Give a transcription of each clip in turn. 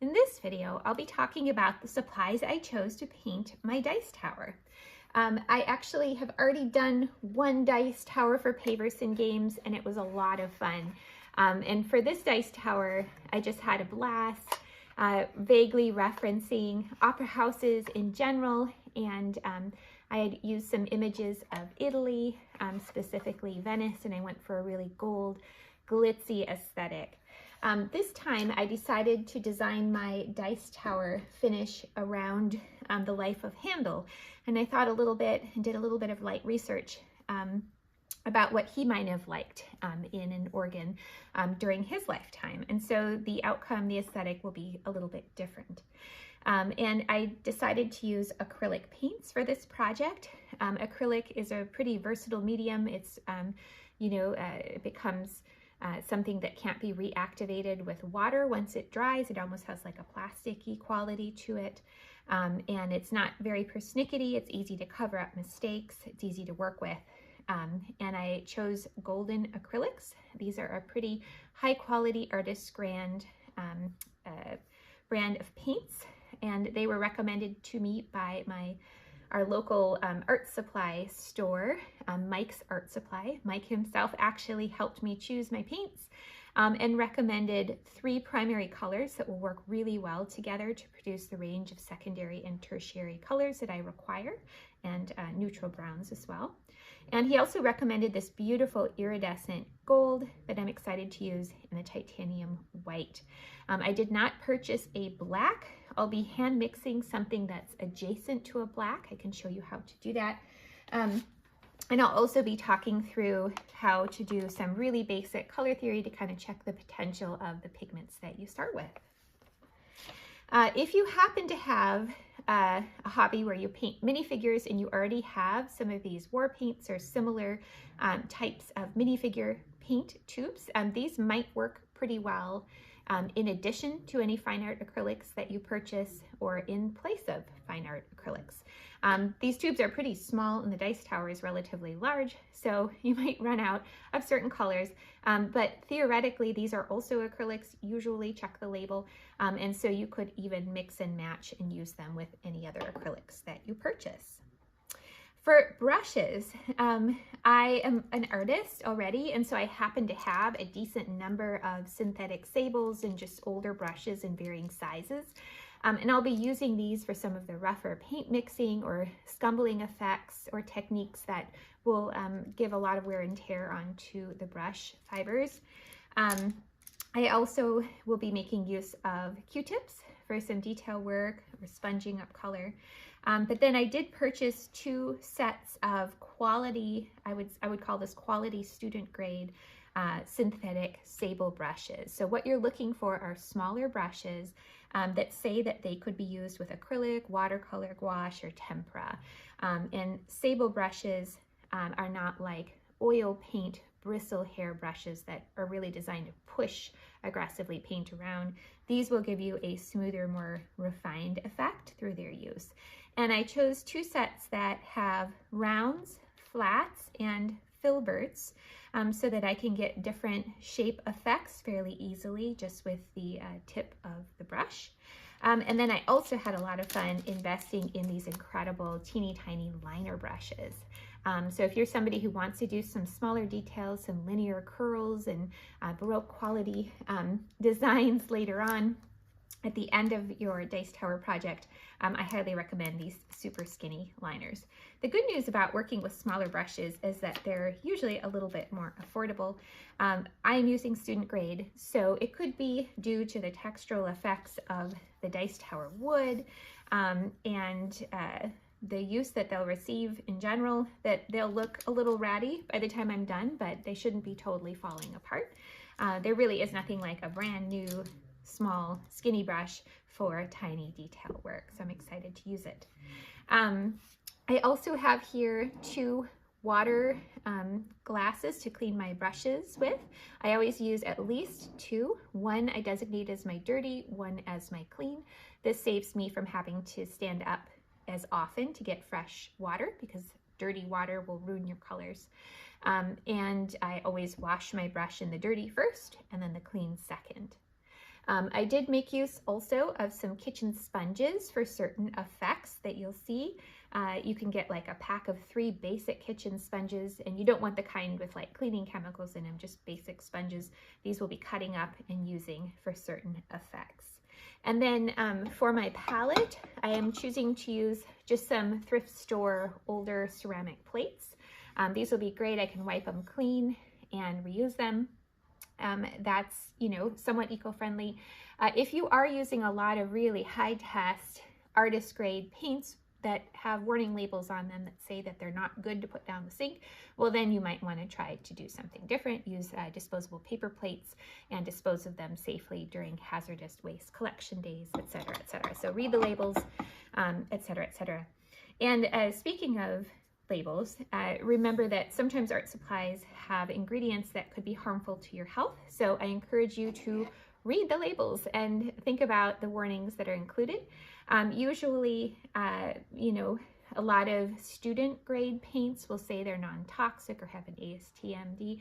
In this video, I'll be talking about the supplies I chose to paint my dice tower. I actually have already done one dice tower for Paverson Games, and it was a lot of fun. And for this dice tower, I just had a blast, vaguely referencing opera houses in general, and I had used some images of Italy, specifically Venice, and I went for a really gold, glitzy aesthetic. This time I decided to design my dice tower finish around the life of Handel, and I thought a little bit and did a little bit of light research about what he might have liked in an organ during his lifetime. And so the outcome, the aesthetic, will be a little bit different. And I decided to use acrylic paints for this project. Acrylic is a pretty versatile medium. It's, it becomes something that can't be reactivated with water. Once it dries, it almost has like a plasticky quality to it. And it's not very persnickety. It's easy to cover up mistakes. It's easy to work with. And I chose golden acrylics. These are a pretty high quality artist brand of paints, and they were recommended to me by our local art supply store, Mike's Art Supply. Mike himself actually helped me choose my paints and recommended 3 primary colors that will work really well together to produce the range of secondary and tertiary colors that I require, and neutral browns as well. And he also recommended this beautiful iridescent gold that I'm excited to use in a titanium white. I did not purchase a black. I'll be hand mixing something that's adjacent to a black. I can show you how to do that. And I'll also be talking through how to do some really basic color theory to kind of check the potential of the pigments that you start with. If you happen to have a hobby where you paint minifigures and you already have some of these war paints or similar types of minifigure paint tubes, these might work pretty well in addition to any fine art acrylics that you purchase or in place of fine art acrylics. These tubes are pretty small and the dice tower is relatively large, so you might run out of certain colors, but theoretically these are also acrylics. Usually check the label, and so you could even mix and match and use them with any other acrylics that you purchase. For brushes, I am an artist already, and so I happen to have a decent number of synthetic sables and just older brushes in varying sizes. And I'll be using these for some of the rougher paint mixing or scumbling effects or techniques that will give a lot of wear and tear onto the brush fibers. I also will be making use of Q-tips for some detail work or sponging up color. But then I did purchase 2 sets of quality, I would call this quality student grade synthetic sable brushes. So what you're looking for are smaller brushes that say that they could be used with acrylic, watercolor, gouache, or tempera. And sable brushes are not like oil paint bristle hair brushes that are really designed to push aggressively paint around. These will give you a smoother, more refined effect through their use. And I chose 2 sets that have rounds, flats, and filberts so that I can get different shape effects fairly easily just with the tip of the brush. And then I also had a lot of fun investing in these incredible teeny tiny liner brushes. So if you're somebody who wants to do some smaller details, some linear curls and Baroque quality designs later on at the end of your dice tower project, I highly recommend these super skinny liners. The good news about working with smaller brushes is that they're usually a little bit more affordable. I am using student grade, so it could be due to the textural effects of the dice tower wood and the use that they'll receive in general, that they'll look a little ratty by the time I'm done, but they shouldn't be totally falling apart. There really is nothing like a brand new small skinny brush for tiny detail work, so I'm excited to use it. I also have here 2 water glasses to clean my brushes with. I always use at least 2. One I designate as my dirty, one as my clean. This saves me from having to stand up as often to get fresh water because dirty water will ruin your colors. And I always wash my brush in the dirty first and then the clean second. I did make use also of some kitchen sponges for certain effects that you'll see. You can get like a pack of 3 basic kitchen sponges, and you don't want the kind with like cleaning chemicals in them, just basic sponges. These will be cutting up and using for certain effects. And then for my palette, I am choosing to use just some thrift store older ceramic plates. These will be great. I can wipe them clean and reuse them. That's, you know, somewhat eco-friendly. If you are using a lot of really high-test artist grade paints that have warning labels on them that say that they're not good to put down the sink, well, then you might want to try to do something different. Use disposable paper plates and dispose of them safely during hazardous waste collection days, etc., etc. So read the labels, etc., etc. And speaking of labels, remember that sometimes art supplies have ingredients that could be harmful to your health. So I encourage you to read the labels and think about the warnings that are included. Usually, you know, a lot of student grade paints will say they're non-toxic or have an ASTMD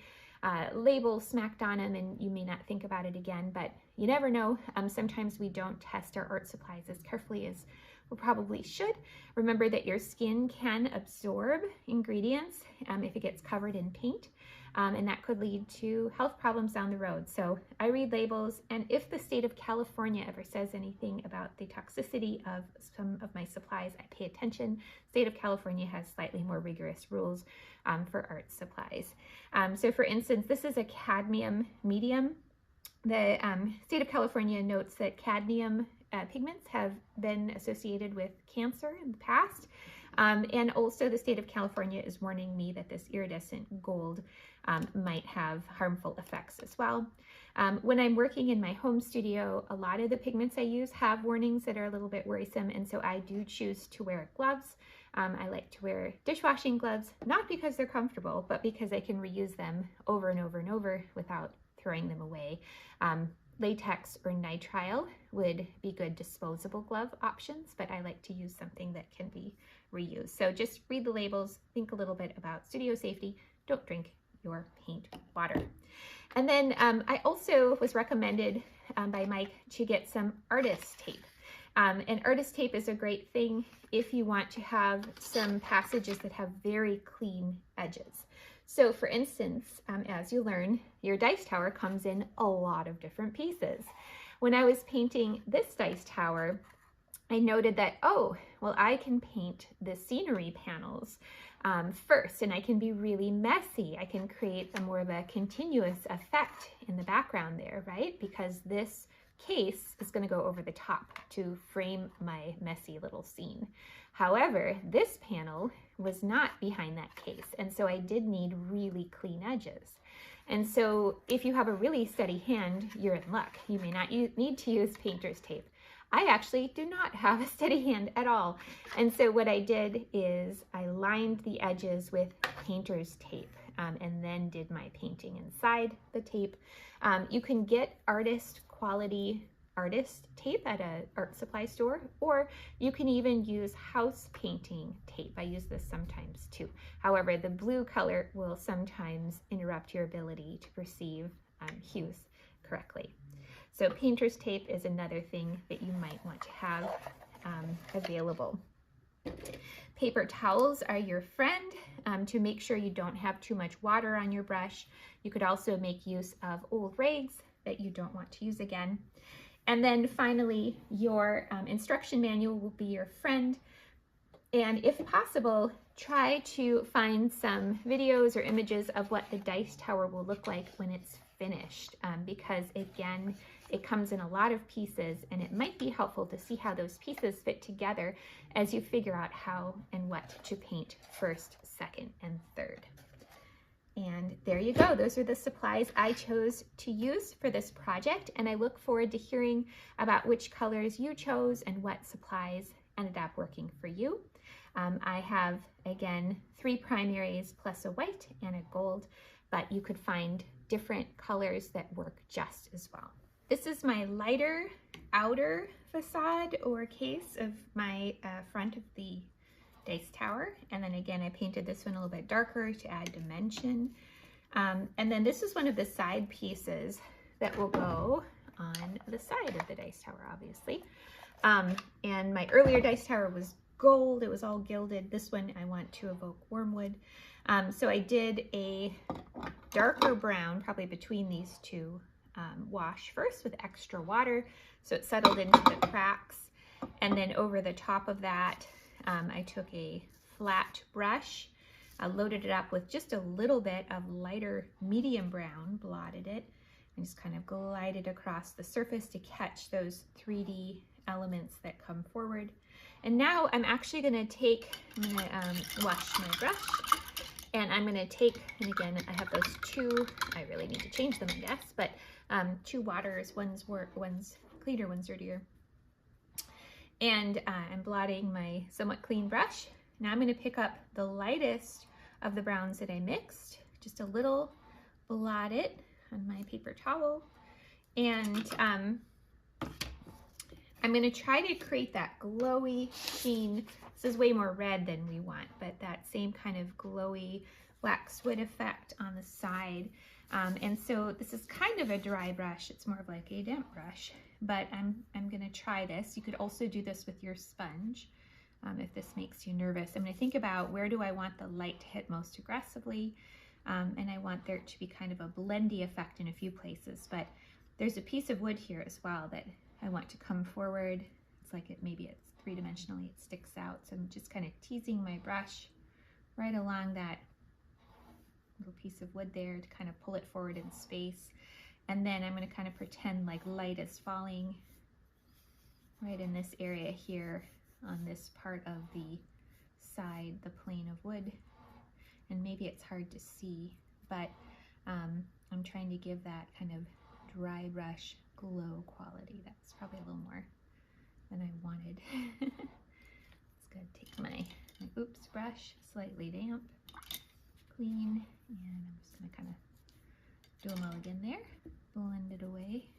label smacked on them, and you may not think about it again, but you never know. Sometimes we don't test our art supplies as carefully as we probably should. Remember that your skin can absorb ingredients if it gets covered in paint, and that could lead to health problems down the road. So I read labels, and if the state of California ever says anything about the toxicity of some of my supplies, I pay attention. State of California has slightly more rigorous rules for art supplies. So for instance, this is a cadmium medium. The state of California notes that cadmium pigments have been associated with cancer in the past. And also the state of California is warning me that this iridescent gold might have harmful effects as well. When I'm working in my home studio, a lot of the pigments I use have warnings that are a little bit worrisome, and so I do choose to wear gloves. I like to wear dishwashing gloves, not because they're comfortable, but because I can reuse them over and over and over without throwing them away. Latex or nitrile would be good disposable glove options, but I like to use something that can be reused. So just read the labels, think a little bit about studio safety, don't drink your paint water. And then I also was recommended by Mike to get some artist tape. And artist tape is a great thing if you want to have some passages that have very clean edges. So for instance, as you learn, your dice tower comes in a lot of different pieces. When I was painting this dice tower, I noted that, oh, well, I can paint the scenery panels first, and I can be really messy. I can create a more of a continuous effect in the background there, right? Because this case is going to go over the top to frame my messy little scene. However, this panel was not behind that case, and so I did need really clean edges. And so if you have a really steady hand, you're in luck. You may not need to use painter's tape. I actually do not have a steady hand at all. And so what I did is I lined the edges with painter's tape and then did my painting inside the tape. You can get artist quality artist tape at an art supply store, or you can even use house painting tape. I use this sometimes too. However, the blue color will sometimes interrupt your ability to perceive hues correctly. So painter's tape is another thing that you might want to have available. Paper towels are your friend to make sure you don't have too much water on your brush. You could also make use of old rags that you don't want to use again. And then finally, your instruction manual will be your friend. And if possible, try to find some videos or images of what the dice tower will look like when it's finished, because again, it comes in a lot of pieces, and it might be helpful to see how those pieces fit together as you figure out how and what to paint first, second, and third. And there you go. Those are the supplies I chose to use for this project, and I look forward to hearing about which colors you chose and what supplies ended up working for you. I have, again, 3 primaries plus a white and a gold, but you could find different colors that work just as well. This is my lighter outer facade or case of my front of the dice tower, and then again I painted this one a little bit darker to add dimension, and then this is one of the side pieces that will go on the side of the dice tower, obviously. And my earlier dice tower was gold. It was all gilded. This one I want to evoke wormwood. So I did a darker brown, probably between these two, wash first with extra water so it settled into the cracks. And then over the top of that, I took a flat brush, loaded it up with just a little bit of lighter medium brown, blotted it, and just kind of glided across the surface to catch those 3D elements that come forward. And now I'm actually going to wash my brush, and I'm going to take, and again, I have those two, I really need to change them, I guess, but two waters, one's cleaner, one's dirtier. And I'm blotting my somewhat clean brush. Now I'm going to pick up the lightest of the browns that I mixed, just a little, blot it on my paper towel, and I'm going to try to create that glowy sheen. This is way more red than we want, but that same kind of glowy waxwood effect on the side. And so this is kind of a dry brush. It's more of like a damp brush, but I'm going to try this. You could also do this with your sponge if this makes you nervous. I'm going to think about where do I want the light to hit most aggressively, and I want there to be kind of a blendy effect in a few places, but there's a piece of wood here as well that I want to come forward. It's like maybe it's three-dimensionally, it sticks out. So I'm just kind of teasing my brush right along that little piece of wood there to kind of pull it forward in space. And then I'm going to kind of pretend like light is falling right in this area here on this part of the side, the plane of wood. And maybe it's hard to see, but I'm trying to give that kind of dry brush glow quality. That's probably a little more than I wanted. It's good. Take my oops brush, slightly damp, clean, and I'm just going to kind of do a mulligan there, blend it away.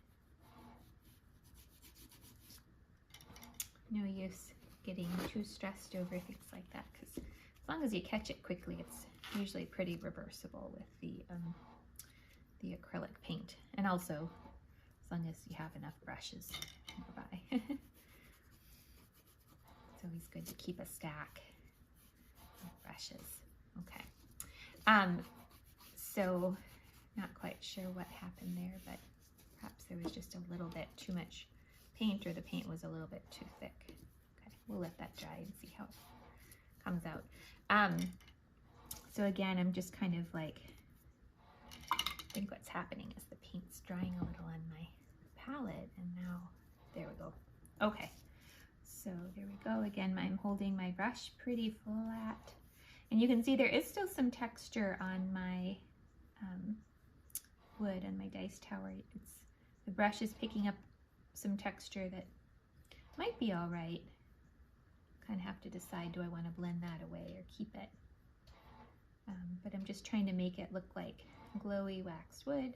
No use getting too stressed over things like that, because as long as you catch it quickly, it's usually pretty reversible with the acrylic paint, and also as long as you have enough brushes nearby. It's always good to keep a stack of brushes. Okay. So not quite sure what happened there, but perhaps there was just a little bit too much paint, or the paint was a little bit too thick. Okay, we'll let that dry and see how it comes out. So again, I'm just kind of like, I think what's happening is the paint's drying a little on my palette, and now, there we go. Okay, so there we go. Again, I'm holding my brush pretty flat, and you can see there is still some texture on my wood and my dice tower. The brush is picking up some texture that might be all right. Kind of have to decide, do I want to blend that away or keep it? But I'm just trying to make it look like glowy waxed wood.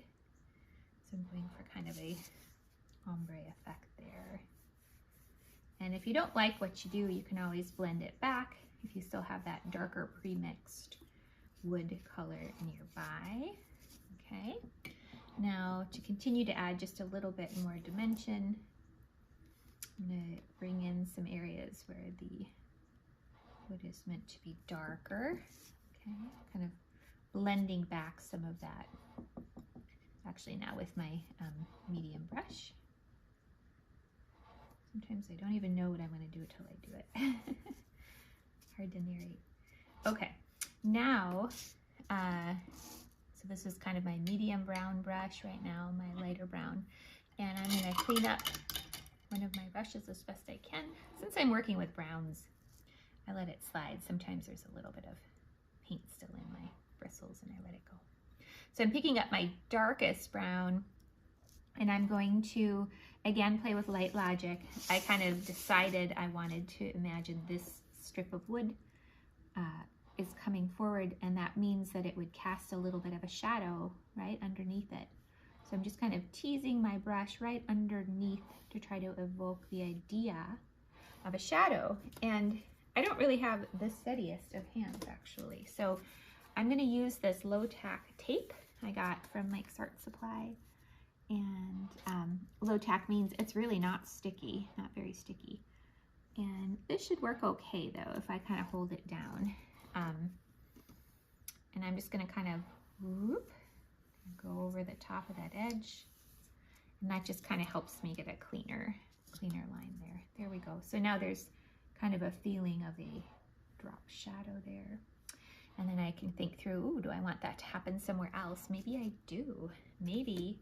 So I'm going for kind of a ombre effect there. And if you don't like what you do, you can always blend it back if you still have that darker pre-mixed wood color nearby. Okay, now to continue to add just a little bit more dimension, I'm going to bring in some areas where the wood is meant to be darker. Okay, kind of blending back some of that, actually now with my medium brush. Sometimes I don't even know what I'm going to do until I do it. Hard to narrate. Okay, now, so this is kind of my medium brown brush right now, my lighter brown, and I'm going to clean up one of my brushes as best I can. Since I'm working with browns, I let it slide. Sometimes there's a little bit of paint still in my bristles and I let it go. So I'm picking up my darkest brown, and I'm going to, again, play with light logic. I kind of decided I wanted to imagine this strip of wood is coming forward, and that means that it would cast a little bit of a shadow right underneath it. So I'm just kind of teasing my brush right underneath to try to evoke the idea of a shadow. And I don't really have the steadiest of hands, actually. So I'm going to use this low tack tape I got from Mike's Art Supply, And low tack means it's really not sticky, not very sticky. And this should work okay though if I kind of hold it down. And I'm just going to kind of whoop, go over the top of that edge. And that just kind of helps me get a cleaner line there. There we go. So now there's kind of a feeling of a drop shadow there. And then I can think through, ooh, do I want that to happen somewhere else? Maybe I do. Maybe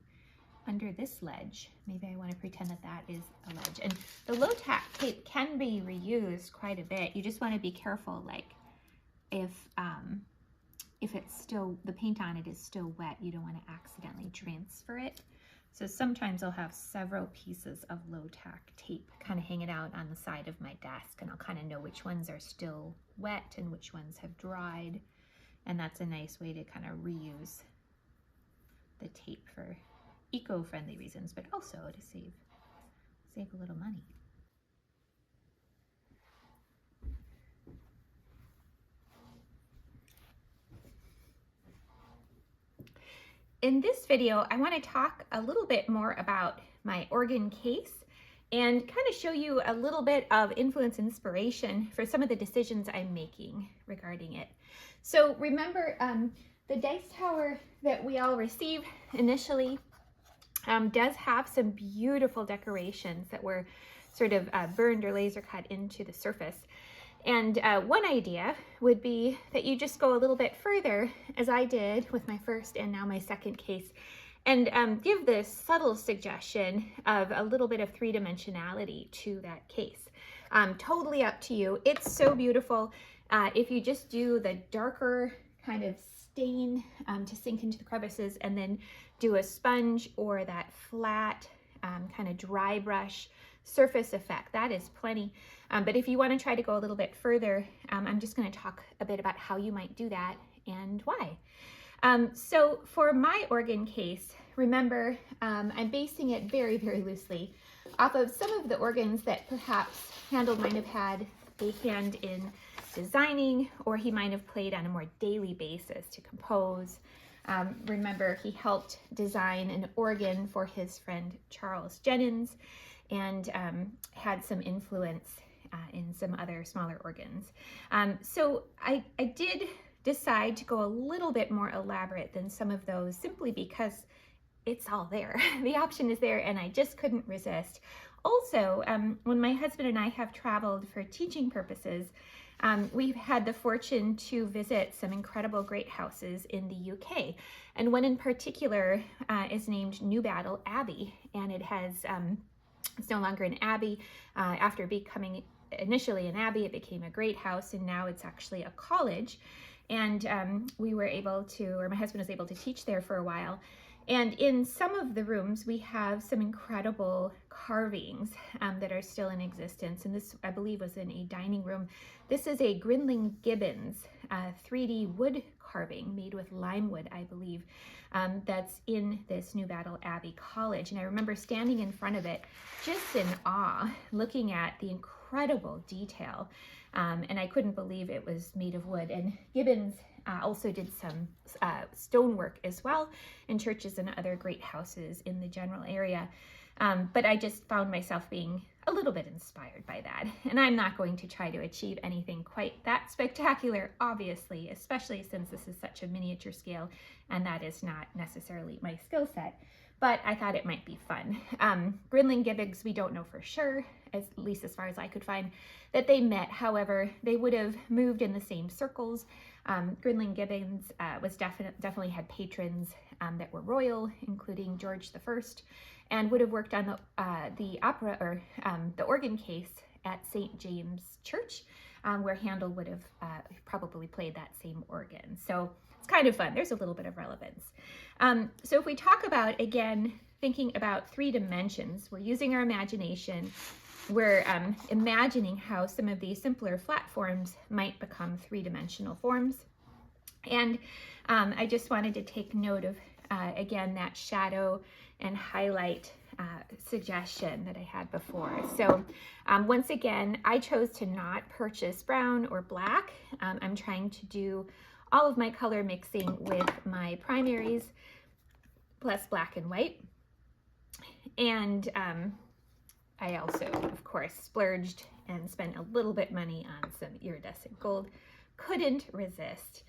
under this ledge. Maybe I want to pretend that that is a ledge. And the low tack tape can be reused quite a bit. You just want to be careful, like if it's still, the paint on it is still wet, you don't want to accidentally transfer it. So sometimes I'll have several pieces of low tack tape kind of hanging out on the side of my desk, and I'll kind of know which ones are still wet and which ones have dried. And that's a nice way to kind of reuse the tape for eco-friendly reasons, but also to save a little money. In this video, I want to talk a little bit more about my organ case and kind of show you a little bit of influence and inspiration for some of the decisions I'm making regarding it. So remember, the dice tower that we all received initially does have some beautiful decorations that were sort of burned or laser cut into the surface. And one idea would be that you just go a little bit further, as I did with my first and now my second case, and give this subtle suggestion of a little bit of three-dimensionality to that case. Totally up to you. It's so beautiful. If you just do the darker kind of stain to sink into the crevices, and then do a sponge or that flat kind of dry brush surface effect, that is plenty. But if you want to try to go a little bit further, I'm just going to talk a bit about how you might do that and why. So for my organ case, remember, I'm basing it very, very loosely off of some of the organs that perhaps Handel might have had a hand in designing, or he might have played on a more daily basis to compose. Remember, he helped design an organ for his friend Charles Jennens, and had some influence in some other smaller organs. So I did decide to go a little bit more elaborate than some of those, simply because it's all there. The option is there, and I just couldn't resist. Also, when my husband and I have traveled for teaching purposes, we've had the fortune to visit some incredible great houses in the UK. And one in particular is named New Battle Abbey, and it has, it's no longer an abbey. After becoming initially an abbey, it became a great house, and now it's actually a college. And we were able to, or my husband was able to teach there for a while. And in some of the rooms, we have some incredible carvings that are still in existence. And this, I believe, was in a dining room. This is a Grinling Gibbons 3D wood carving made with lime wood, I believe, that's in this New Battle Abbey College. And I remember standing in front of it just in awe, looking at the incredible detail. And I couldn't believe it was made of wood. And Gibbons also did some stonework as well in churches and other great houses in the general area. But I just found myself being a little bit inspired by that. And I'm not going to try to achieve anything quite that spectacular, obviously, especially since this is such a miniature scale, and that is not necessarily my skill set. But I thought it might be fun. Grinling Gibbons, we don't know for sure, at least as far as I could find, that they met. However, they would have moved in the same circles. Grinling Gibbons was definitely had patrons that were royal, including George I, and would have worked on the opera, or the organ case at St. James Church, where Handel would have probably played that same organ. So it's kind of fun. There's a little bit of relevance. So if we talk about, again, thinking about 3 dimensions, we're using our imagination. We're imagining how some of these simpler flat forms might become 3-dimensional forms. And I just wanted to take note of, again, that shadow and highlight suggestion that I had before. So once again, I chose to not purchase brown or black. I'm trying to do all of my color mixing with my primaries plus black and white. And I also, of course, splurged and spent a little bit money on some iridescent gold. Couldn't resist.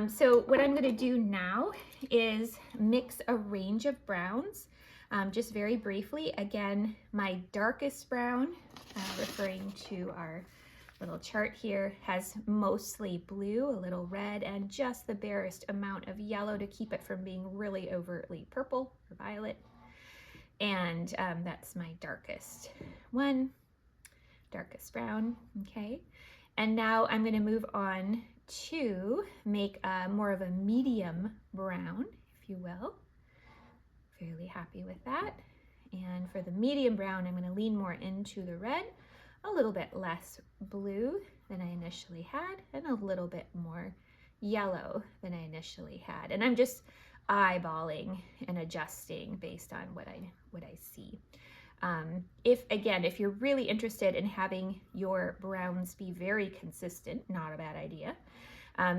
So what I'm going to do now is mix a range of browns, just very briefly. Again, my darkest brown, referring to our little chart here, has mostly blue, a little red, and just the barest amount of yellow to keep it from being really overtly purple or violet. And that's my darkest one, darkest brown, okay? And now I'm gonna move on to make more of a medium brown, if you will. Fairly happy with that. And for the medium brown, I'm gonna lean more into the red, a little bit less blue than I initially had, and a little bit more yellow than I initially had. And I'm just eyeballing and adjusting based on what I see. If you're really interested in having your browns be very consistent, not a bad idea.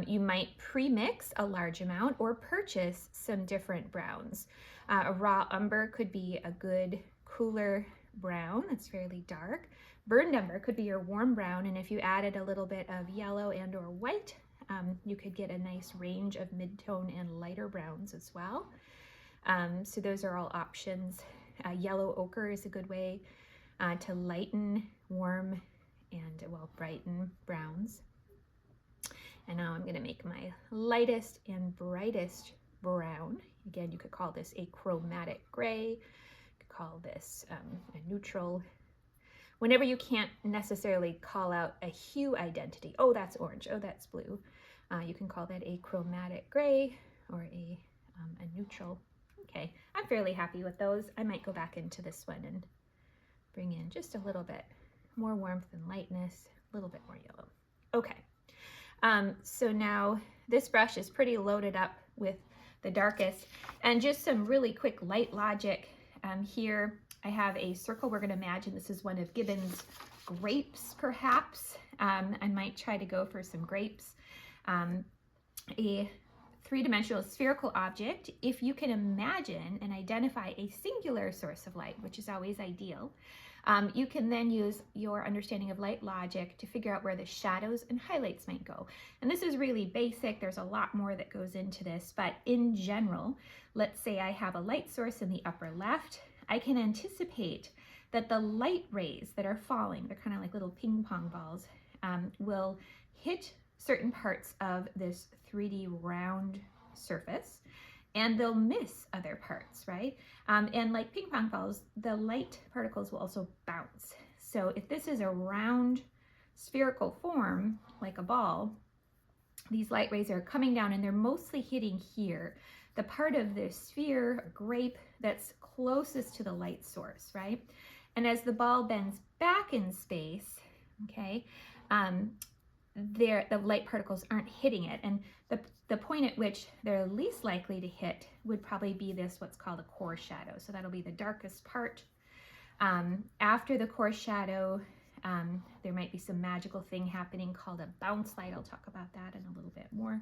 You might pre-mix a large amount or purchase some different browns. A raw umber could be a good cooler brown that's fairly dark. Burned umber could be your warm brown, and if you added a little bit of yellow and or white, you could get a nice range of mid-tone and lighter browns as well. So those are all options. Yellow ochre is a good way to lighten, warm, and brighten browns. And now I'm gonna make my lightest and brightest brown. Again, you could call this a chromatic gray. You could call this a neutral. Whenever you can't necessarily call out a hue identity, oh, that's orange, oh, that's blue, you can call that a chromatic gray or a neutral. Okay, I'm fairly happy with those. I might go back into this one and bring in just a little bit more warmth and lightness, a little bit more yellow. Okay, so now this brush is pretty loaded up with the darkest, and just some really quick light logic here. I have a circle. We're going to imagine this is one of Gibbon's grapes, perhaps. I might try to go for some grapes. A three-dimensional spherical object, if you can imagine and identify a singular source of light, which is always ideal, you can then use your understanding of light logic to figure out where the shadows and highlights might go. And this is really basic. There's a lot more that goes into this, but in general, let's say I have a light source in the upper left. I can anticipate that the light rays that are falling, they're kind of like little ping pong balls, will hit certain parts of this 3D round surface, and they'll miss other parts, right? And like ping pong balls, the light particles will also bounce. So if this is a round spherical form, like a ball, these light rays are coming down and they're mostly hitting here, the part of the sphere or grape that's closest to the light source, right? And as the ball bends back in space, okay, the light particles aren't hitting it. And the point at which they're least likely to hit would probably be this, what's called a core shadow. So that'll be the darkest part. After the core shadow, there might be some magical thing happening called a bounce light. I'll talk about that in a little bit more,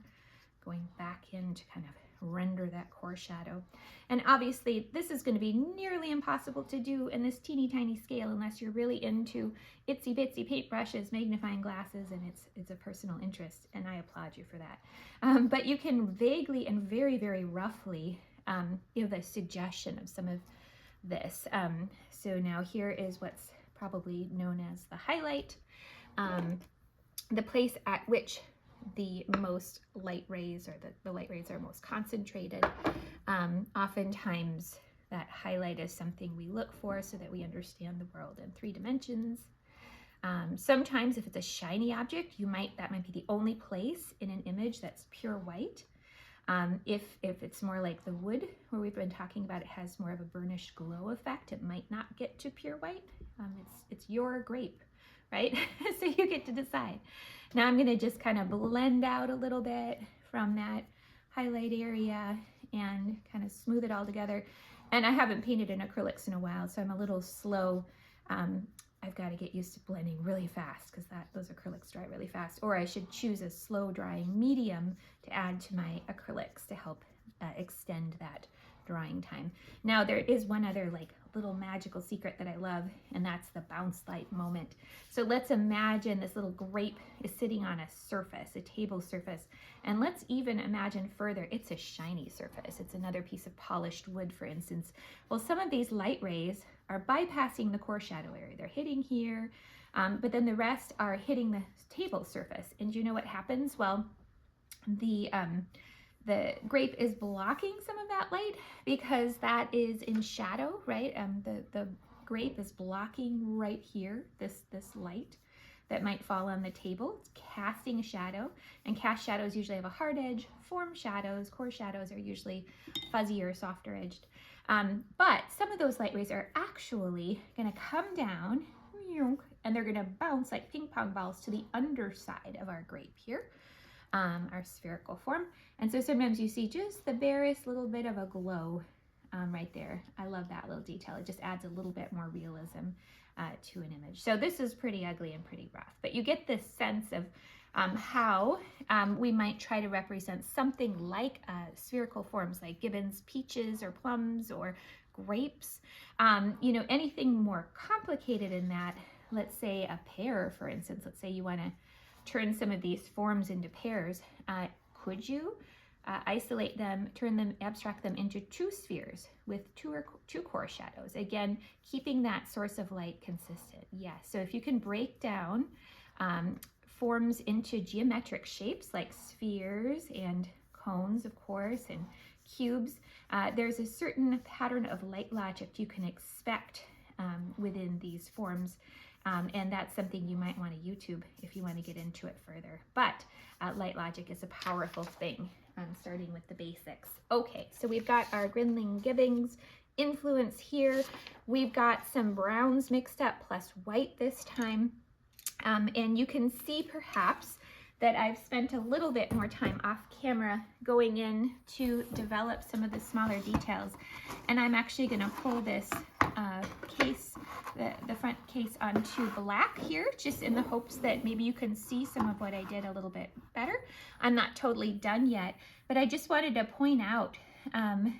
going back in to kind of render that core shadow. And obviously this is going to be nearly impossible to do in this teeny tiny scale unless you're really into itsy bitsy paintbrushes, magnifying glasses, and it's a personal interest, and I applaud you for that. But you can vaguely and very, very roughly give a suggestion of some of this. So now here is what's probably known as the highlight, the place at which the most light rays, or the light rays are most concentrated. Oftentimes that highlight is something we look for so that we understand the world in 3 dimensions. Sometimes if it's a shiny object, that might be the only place in an image that's pure white. If it's more like the wood where we've been talking about, it has more of a burnished glow effect, it might not get to pure white. It's your grape, right? So you get to decide. Now I'm going to just kind of blend out a little bit from that highlight area and kind of smooth it all together. And I haven't painted in acrylics in a while, so I'm a little slow. I've got to get used to blending really fast because those acrylics dry really fast. Or I should choose a slow drying medium to add to my acrylics to help extend that drying time. Now there is one other little magical secret that I love, and that's the bounce light moment. So let's imagine this little grape is sitting on a surface, a table surface, and let's even imagine further, it's a shiny surface. It's another piece of polished wood, for instance. Well, some of these light rays are bypassing the core shadow area. They're hitting here, but then the rest are hitting the table surface. And you know what happens? Well, the grape is blocking some of that light because that is in shadow, right? The grape is blocking right here, this light that might fall on the table. It's casting a shadow, and cast shadows usually have a hard edge. Form shadows, core shadows are usually fuzzier, softer edged. But some of those light rays are actually gonna come down, and they're gonna bounce like ping pong balls to the underside of our grape here. Our spherical form. And so sometimes you see just the barest little bit of a glow right there. I love that little detail. It just adds a little bit more realism to an image. So this is pretty ugly and pretty rough, but you get this sense of how we might try to represent something like spherical forms like gibbons, peaches, or plums, or grapes. You know, anything more complicated in that, let's say a pear, for instance. Let's say you want to turn some of these forms into pears. Could you isolate them, turn them, abstract them into two spheres with two core shadows? Again, keeping that source of light consistent. Yes, so if you can break down forms into geometric shapes like spheres and cones, of course, and cubes, there's a certain pattern of light logic you can expect within these forms. And that's something you might want to YouTube if you want to get into it further. But light logic is a powerful thing, starting with the basics. Okay, so we've got our Grinling Gibbons influence here. We've got some browns mixed up plus white this time. And you can see perhaps that I've spent a little bit more time off camera going in to develop some of the smaller details. And I'm actually going to pull this case, the front case, onto black here, just in the hopes that maybe you can see some of what I did a little bit better. I'm not totally done yet, but I just wanted to point out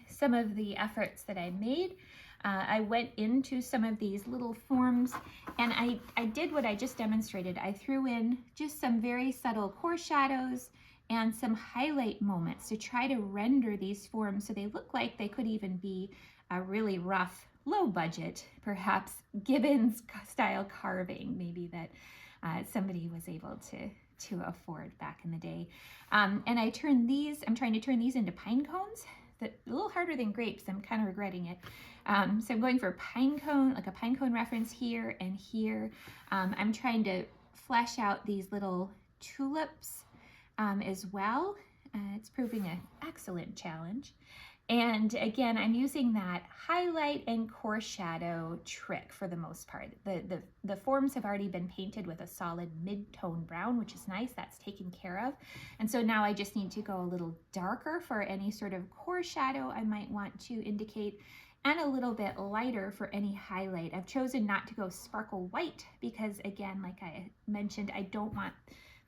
some of the efforts that I made. I went into some of these little forms, and I did what I just demonstrated. I threw in just some very subtle core shadows and some highlight moments to try to render these forms so they look like they could even be a really rough, low budget, perhaps Gibbons style carving, maybe that somebody was able to afford back in the day. And I'm trying to turn these into pine cones. A little harder than grapes. I'm kind of regretting it. So I'm going for pine cone, like a pine cone reference here and here. I'm trying to flesh out these little tulips as well. It's proving an excellent challenge. And again, I'm using that highlight and core shadow trick for the most part. The forms have already been painted with a solid mid-tone brown, which is nice. That's taken care of. And so now I just need to go a little darker for any sort of core shadow I might want to indicate, and a little bit lighter for any highlight. I've chosen not to go sparkle white because, again, like I mentioned, I don't want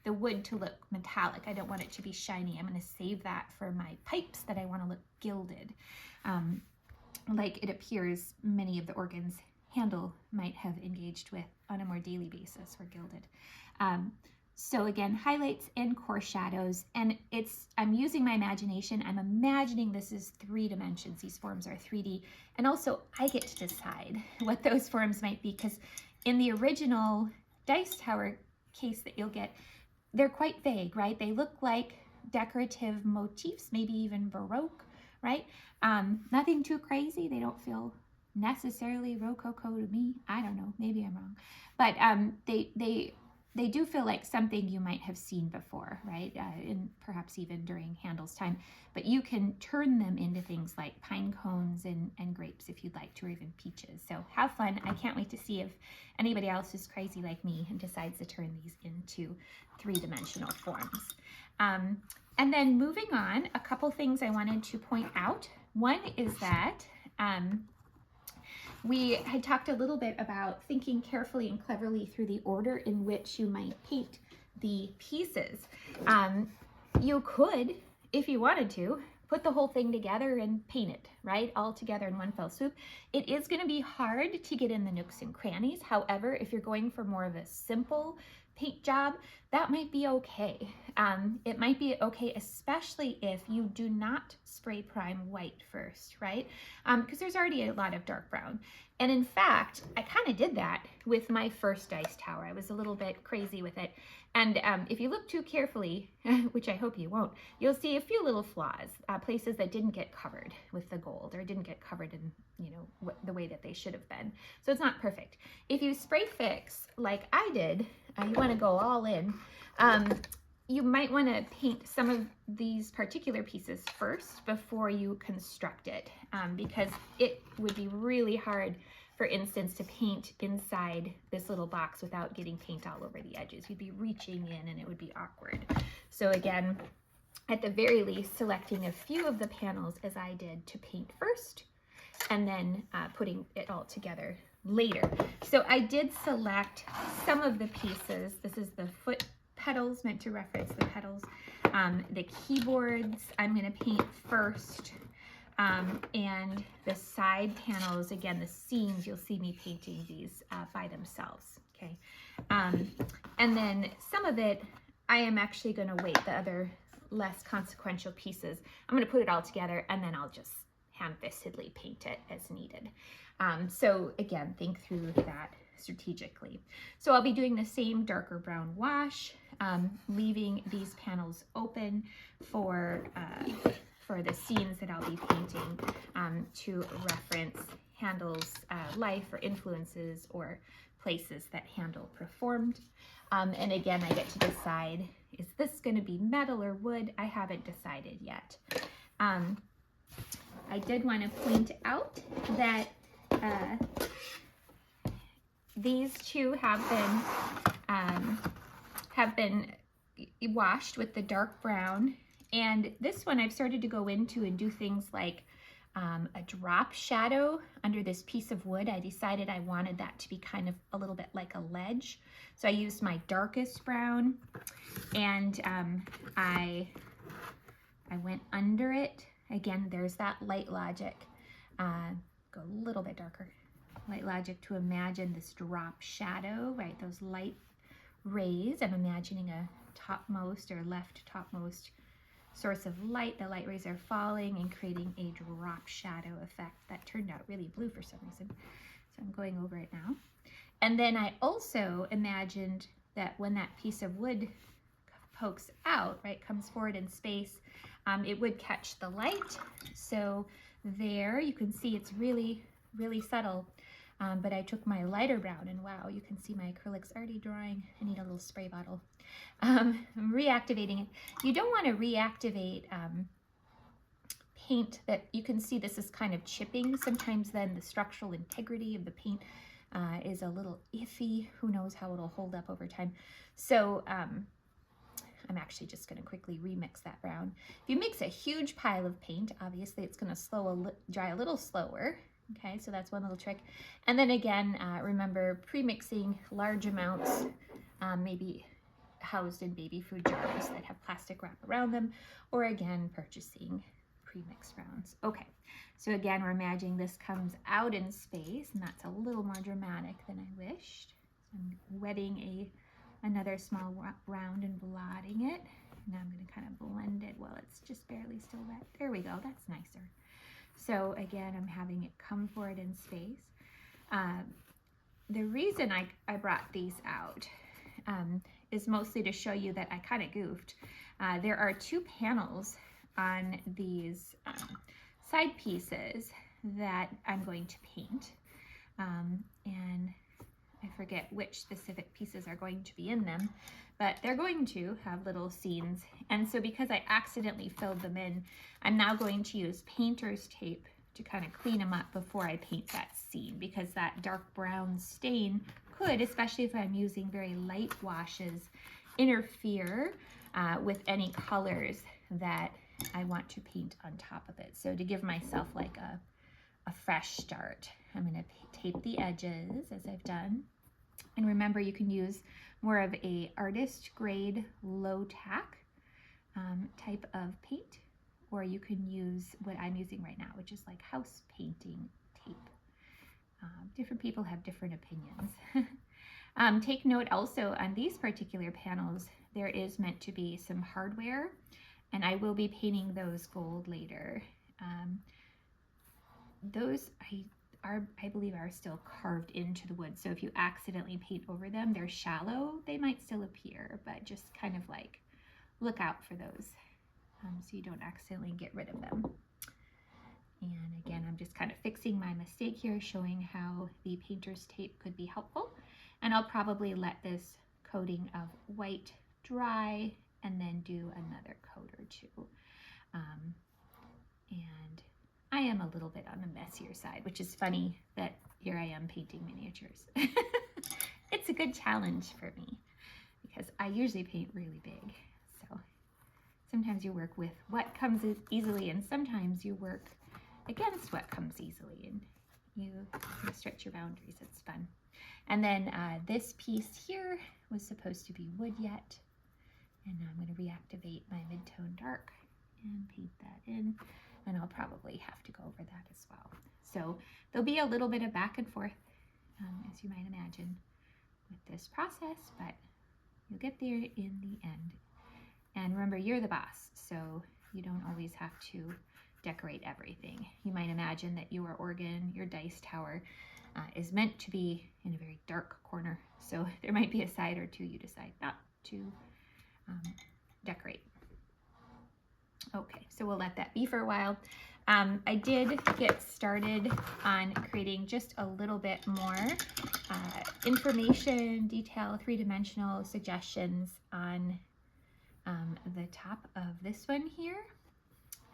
the wood to look metallic. I don't want it to be shiny. I'm going to save that for my pipes that I want to look gilded. Like it appears many of the organs Handel might have engaged with on a more daily basis were gilded. So again, highlights and core shadows, and I'm using my imagination. I'm imagining this is 3 dimensions. These forms are 3D, and also I get to decide what those forms might be, because in the original dice tower case that you'll get, they're quite vague, right? They look like decorative motifs, maybe even Baroque, right? Nothing too crazy. They don't feel necessarily Rococo to me. I don't know, maybe I'm wrong. But they do feel like something you might have seen before, right? And perhaps even during Handel's time. But you can turn them into things like pine cones and grapes if you'd like to, or even peaches. So have fun. I can't wait to see if anybody else is crazy like me and decides to turn these into 3-dimensional forms. And then moving on, a couple things I wanted to point out. One is that we had talked a little bit about thinking carefully and cleverly through the order in which you might paint the pieces. You could, if you wanted to, put the whole thing together and paint it, right? All together in one fell swoop. It is going to be hard to get in the nooks and crannies. However, if you're going for more of a simple paint job, that might be okay. It might be okay, especially if you do not spray prime white first, right? Because there's already a lot of dark brown. And in fact, I kind of did that with my first ice tower. I was a little bit crazy with it. And if you look too carefully, which I hope you won't, you'll see a few little flaws, places that didn't get covered with the gold or didn't get covered in, you know, the way that they should have been. So it's not perfect. If you spray fix like I did, you want to go all in. You might want to paint some of these particular pieces first before you construct it, because it would be really hard, for instance, to paint inside this little box without getting paint all over the edges. You'd be reaching in and it would be awkward. So again, at the very least, selecting a few of the panels as I did to paint first, and then putting it all together later. So I did select some of the pieces. This is the foot pedals, meant to reference the pedals. The keyboards I'm going to paint first. And the side panels, again, the seams, you'll see me painting these by themselves, okay? And then some of it, I am actually going to wait, the other less consequential pieces. I'm going to put it all together and then I'll just ham-fistedly paint it as needed. So again, think through that strategically. So I'll be doing the same darker brown wash, leaving these panels open for the scenes that I'll be painting, to reference Handel's life or influences or places that Handel performed. And again, I get to decide, is this going to be metal or wood? I haven't decided yet. I did want to point out that these two have been washed with the dark brown, and this one I've started to go into and do things like a drop shadow under this piece of wood. I decided I wanted that to be kind of a little bit like a ledge, so I used my darkest brown, and I went under it. Again, there's that light logic. Go a little bit darker. Light logic to imagine this drop shadow, right? Those light rays. I'm imagining a topmost or left topmost source of light. The light rays are falling and creating a drop shadow effect that turned out really blue for some reason. So I'm going over it now. And then I also imagined that when that piece of wood pokes out, right, comes forward in space, it would catch the light. So there you can see it's really, really subtle. But I took my lighter brown and wow, you can see my acrylics already drying. I need a little spray bottle. I'm reactivating it. You don't want to reactivate paint that you can see this is kind of chipping. Sometimes then the structural integrity of the paint is a little iffy. Who knows how it'll hold up over time. So I'm actually just going to quickly remix that brown. If you mix a huge pile of paint, obviously it's going to dry a little slower. Okay, so that's one little trick. And then again, remember pre-mixing large amounts, maybe housed in baby food jars that have plastic wrap around them, or again, purchasing pre-mixed browns. Okay, so again, we're imagining this comes out in space, and that's a little more dramatic than I wished. So I'm wetting another small round and blotting it. Now I'm going to kind of blend it while it's just barely still wet. There we go, that's nicer. So again, I'm having it come forward in space. The reason I brought these out is mostly to show you that I kind of goofed. There are two panels on these side pieces that I'm going to paint. And I forget which specific pieces are going to be in them, but they're going to have little scenes. And so because I accidentally filled them in, I'm now going to use painter's tape to kind of clean them up before I paint that scene, because that dark brown stain could, especially if I'm using very light washes, interfere with any colors that I want to paint on top of it. So to give myself like a fresh start, I'm going to tape the edges as I've done. And remember, you can use more of a artist grade low tack type of paint, or you can use what I'm using right now, which is like house painting tape. Different people have different opinions. Take note also on these particular panels, there is meant to be some hardware, and I will be painting those gold later. Those I believe are still carved into the wood, so if you accidentally paint over them, they're shallow, they might still appear, but just kind of like look out for those so you don't accidentally get rid of them. And again, I'm just kind of fixing my mistake here, showing how the painter's tape could be helpful. And I'll probably let this coating of white dry and then do another coat or two. And I am a little bit on the messier side, which is funny that here I am painting miniatures. It's a good challenge for me because I usually paint really big. So sometimes you work with what comes easily, and sometimes you work against what comes easily, and you stretch your boundaries. It's fun. And then this piece here was supposed to be wood yet, and I'm going to reactivate my mid-tone dark and paint that in, and I'll probably have to go over that as well. So there'll be a little bit of back and forth, as you might imagine, with this process, but you'll get there in the end. And remember, you're the boss, so you don't always have to decorate everything. You might imagine that your organ, your dice tower, is meant to be in a very dark corner, so there might be a side or two you decide not to decorate. Okay, so we'll let that be for a while. I did get started on creating just a little bit more information, detail, three-dimensional suggestions on the top of this one here.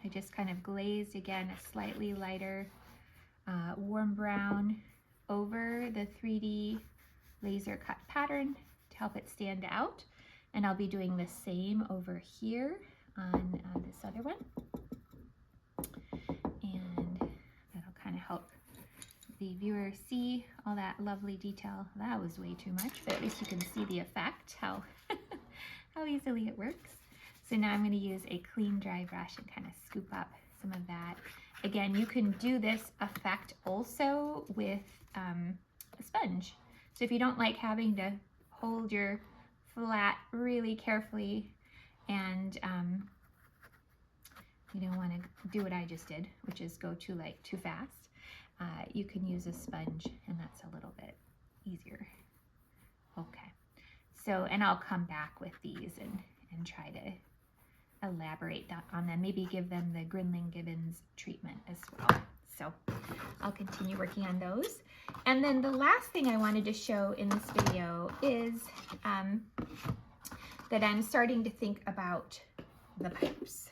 I just kind of glazed, again, a slightly lighter warm brown over the 3D laser cut pattern to help it stand out. And I'll be doing the same over here on this other one. And that'll kind of help the viewer see all that lovely detail. That was way too much, but at least you can see the effect, how, how easily it works. So now I'm going to use a clean dry brush and kind of scoop up some of that. Again, you can do this effect also with a sponge. So if you don't like having to hold your flat really carefully and you don't want to do what I just did, which is go too fast, you can use a sponge, and that's a little bit easier. Okay, so, and I'll come back with these and try to elaborate on them, maybe give them the Grinling-Gibbons treatment as well. So I'll continue working on those. And then the last thing I wanted to show in this video is that I'm starting to think about the pipes.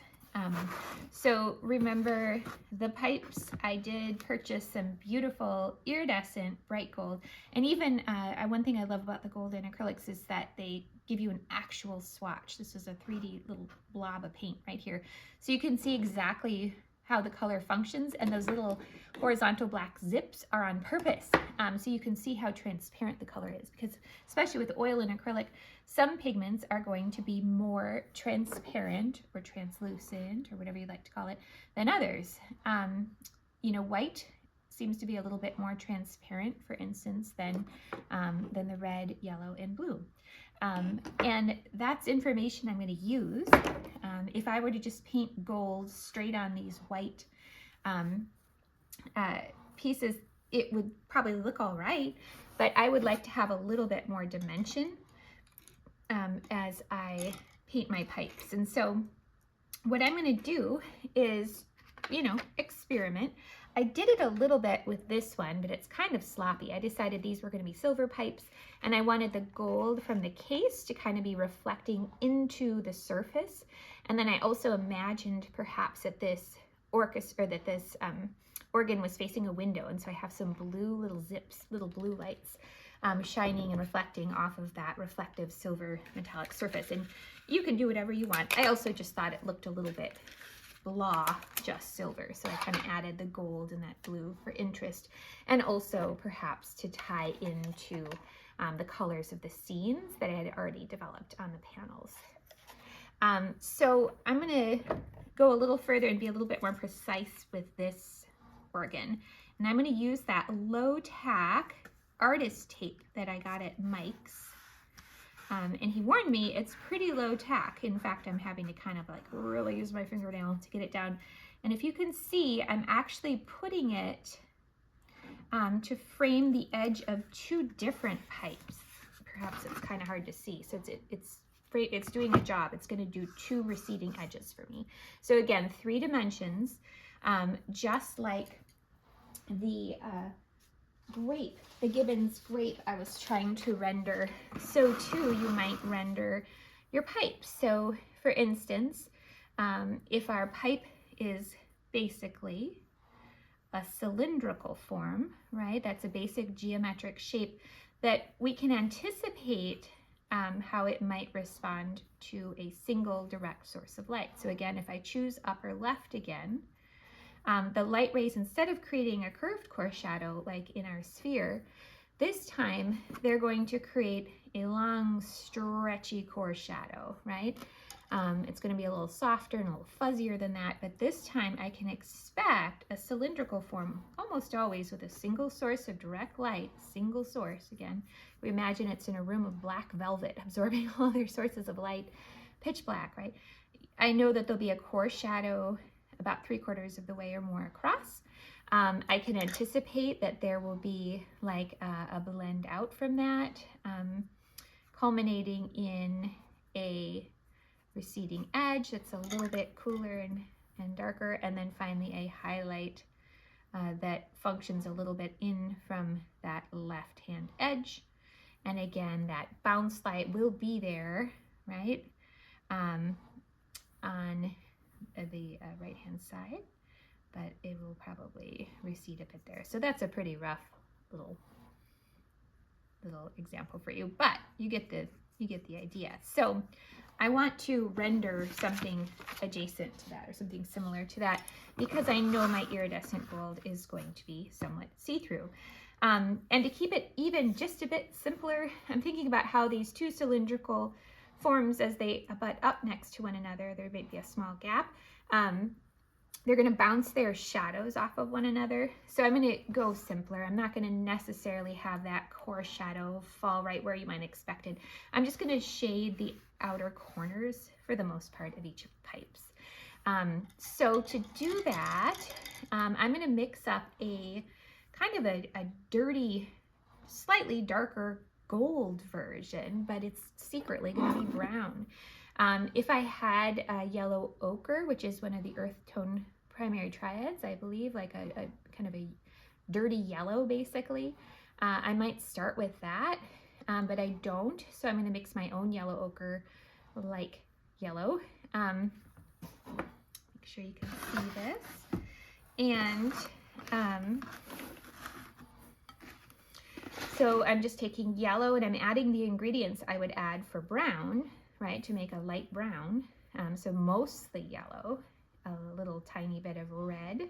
So remember the pipes, I did purchase some beautiful iridescent bright gold, and even one thing I love about the gold in acrylics is that they give you an actual swatch. This is a 3D little blob of paint right here. So you can see exactly how the color functions, and those little horizontal black zips are on purpose. So you can see how transparent the color is, because especially with oil and acrylic, some pigments are going to be more transparent or translucent or whatever you like to call it than others. You know, white seems to be a little bit more transparent, for instance, than the red, yellow, and blue. And that's information I'm going to use. If I were to just paint gold straight on these white pieces, it would probably look all right, but I would like to have a little bit more dimension as I paint my pipes. And so what I'm going to do is, you know, experiment. I did it a little bit with this one, but it's kind of sloppy. I decided these were going to be silver pipes, and I wanted the gold from the case to kind of be reflecting into the surface. And then I also imagined perhaps that this organ was facing a window, and so I have some blue little zips, little blue lights shining and reflecting off of that reflective silver metallic surface. And you can do whatever you want. I also just thought it looked a little bit blah, just silver. So I kind of added the gold and that blue for interest, and also perhaps to tie into the colors of the scenes that I had already developed on the panels. So I'm going to go a little further and be a little bit more precise with this organ. And I'm going to use that low tack artist tape that I got at Mike's. And he warned me it's pretty low tack. In fact, I'm having to kind of like really use my fingernail to get it down. And if you can see, I'm actually putting it to frame the edge of two different pipes. Perhaps it's kind of hard to see. So it's doing a job. It's going to do two receding edges for me. So again, 3 dimensions, just like the grape, the Gibbons grape I was trying to render, so too you might render your pipe. So for instance, if our pipe is basically a cylindrical form, right? That's a basic geometric shape that we can anticipate how it might respond to a single direct source of light. So again, if I choose upper left again, the light rays, instead of creating a curved core shadow like in our sphere, this time they're going to create a long, stretchy core shadow, right? It's going to be a little softer and a little fuzzier than that, but this time I can expect a cylindrical form, almost always with a single source of direct light, single source. Again, we imagine it's in a room of black velvet absorbing all their sources of light, pitch black, right? I know that there'll be a core shadow about 3/4 of the way or more across. I can anticipate that there will be like a blend out from that, culminating in a receding edge that's a little bit cooler and darker, and then finally a highlight that functions a little bit in from that left-hand edge. And again, that bounce light will be there, right, on the right-hand side, but it will probably recede a bit there. So that's a pretty rough little example for you, but you get the idea. So I want to render something adjacent to that or something similar to that because I know my iridescent gold is going to be somewhat see-through. And to keep it even just a bit simpler, I'm thinking about how these two cylindrical forms, as they butt up next to one another, there might be a small gap. They're going to bounce their shadows off of one another. So I'm going to go simpler. I'm not going to necessarily have that core shadow fall right where you might expect it. I'm just going to shade the outer corners for the most part of each of the pipes. So to do that, I'm going to mix up a kind of a dirty, slightly darker gold version, but it's secretly going to be brown. If I had yellow ochre, which is one of the earth tone primary triads, I believe, like a kind of a dirty yellow basically, I might start with that, but I don't, so I'm going to mix my own yellow ochre like yellow. Make sure you can see this. And so I'm just taking yellow and I'm adding the ingredients I would add for brown, right, to make a light brown. So mostly yellow, a little tiny bit of red,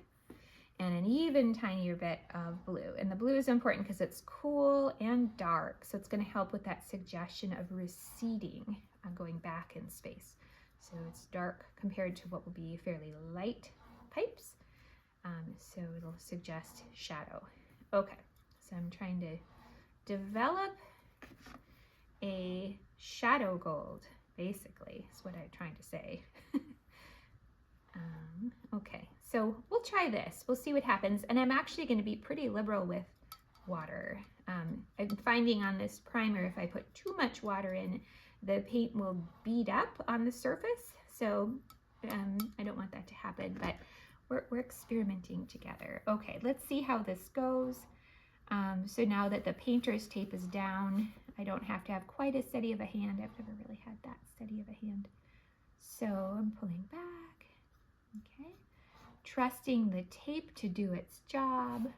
and an even tinier bit of blue. And the blue is important because it's cool and dark, so it's going to help with that suggestion of receding, going back in space. So it's dark compared to what will be fairly light pipes, so it'll suggest shadow. Okay, so I'm trying to develop a shadow gold, basically, is what I'm trying to say. Okay, so we'll try this. We'll see what happens. And I'm actually going to be pretty liberal with water. I'm finding on this primer, if I put too much water in, the paint will bead up on the surface. So I don't want that to happen, but we're experimenting together. Okay, let's see how this goes. So now that the painter's tape is down, I don't have to have quite as steady of a hand. I've never really had that steady of a hand. So I'm pulling back, okay, trusting the tape to do its job.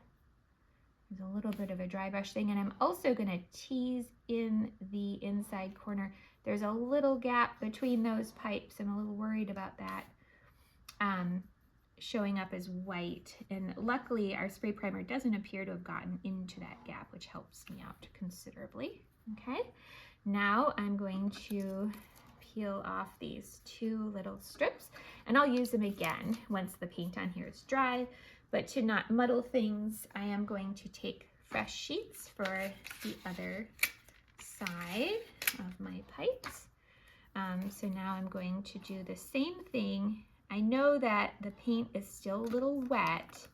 There's a little bit of a dry brush thing, and I'm also going to tease in the inside corner. There's a little gap between those pipes. I'm a little worried about that showing up as white, and luckily our spray primer doesn't appear to have gotten into that gap, which helps me out considerably. Okay, now I'm going to peel off these 2 little strips, and I'll use them again once the paint on here is dry. But to not muddle things, I am going to take fresh sheets for the other side of my pipes. So now I'm going to do the same thing. I know that the paint is still a little wet,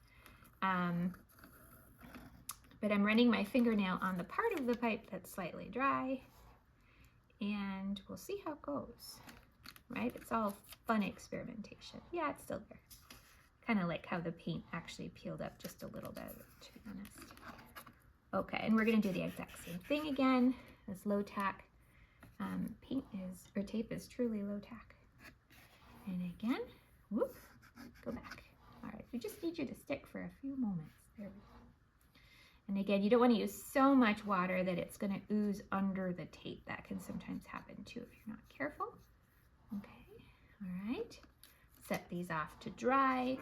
but I'm running my fingernail on the part of the pipe that's slightly dry, and we'll see how it goes, right? It's all fun experimentation. Yeah, it's still there. Kind of like how the paint actually peeled up just a little bit, to be honest. Okay, and we're gonna do the exact same thing again. This low tack tape is truly low tack. And again, whoop, go back. All right, we just need you to stick for a few moments. There we go. And again, you don't want to use so much water that it's going to ooze under the tape. That can sometimes happen too if you're not careful. Okay, all right. Set these off to dry.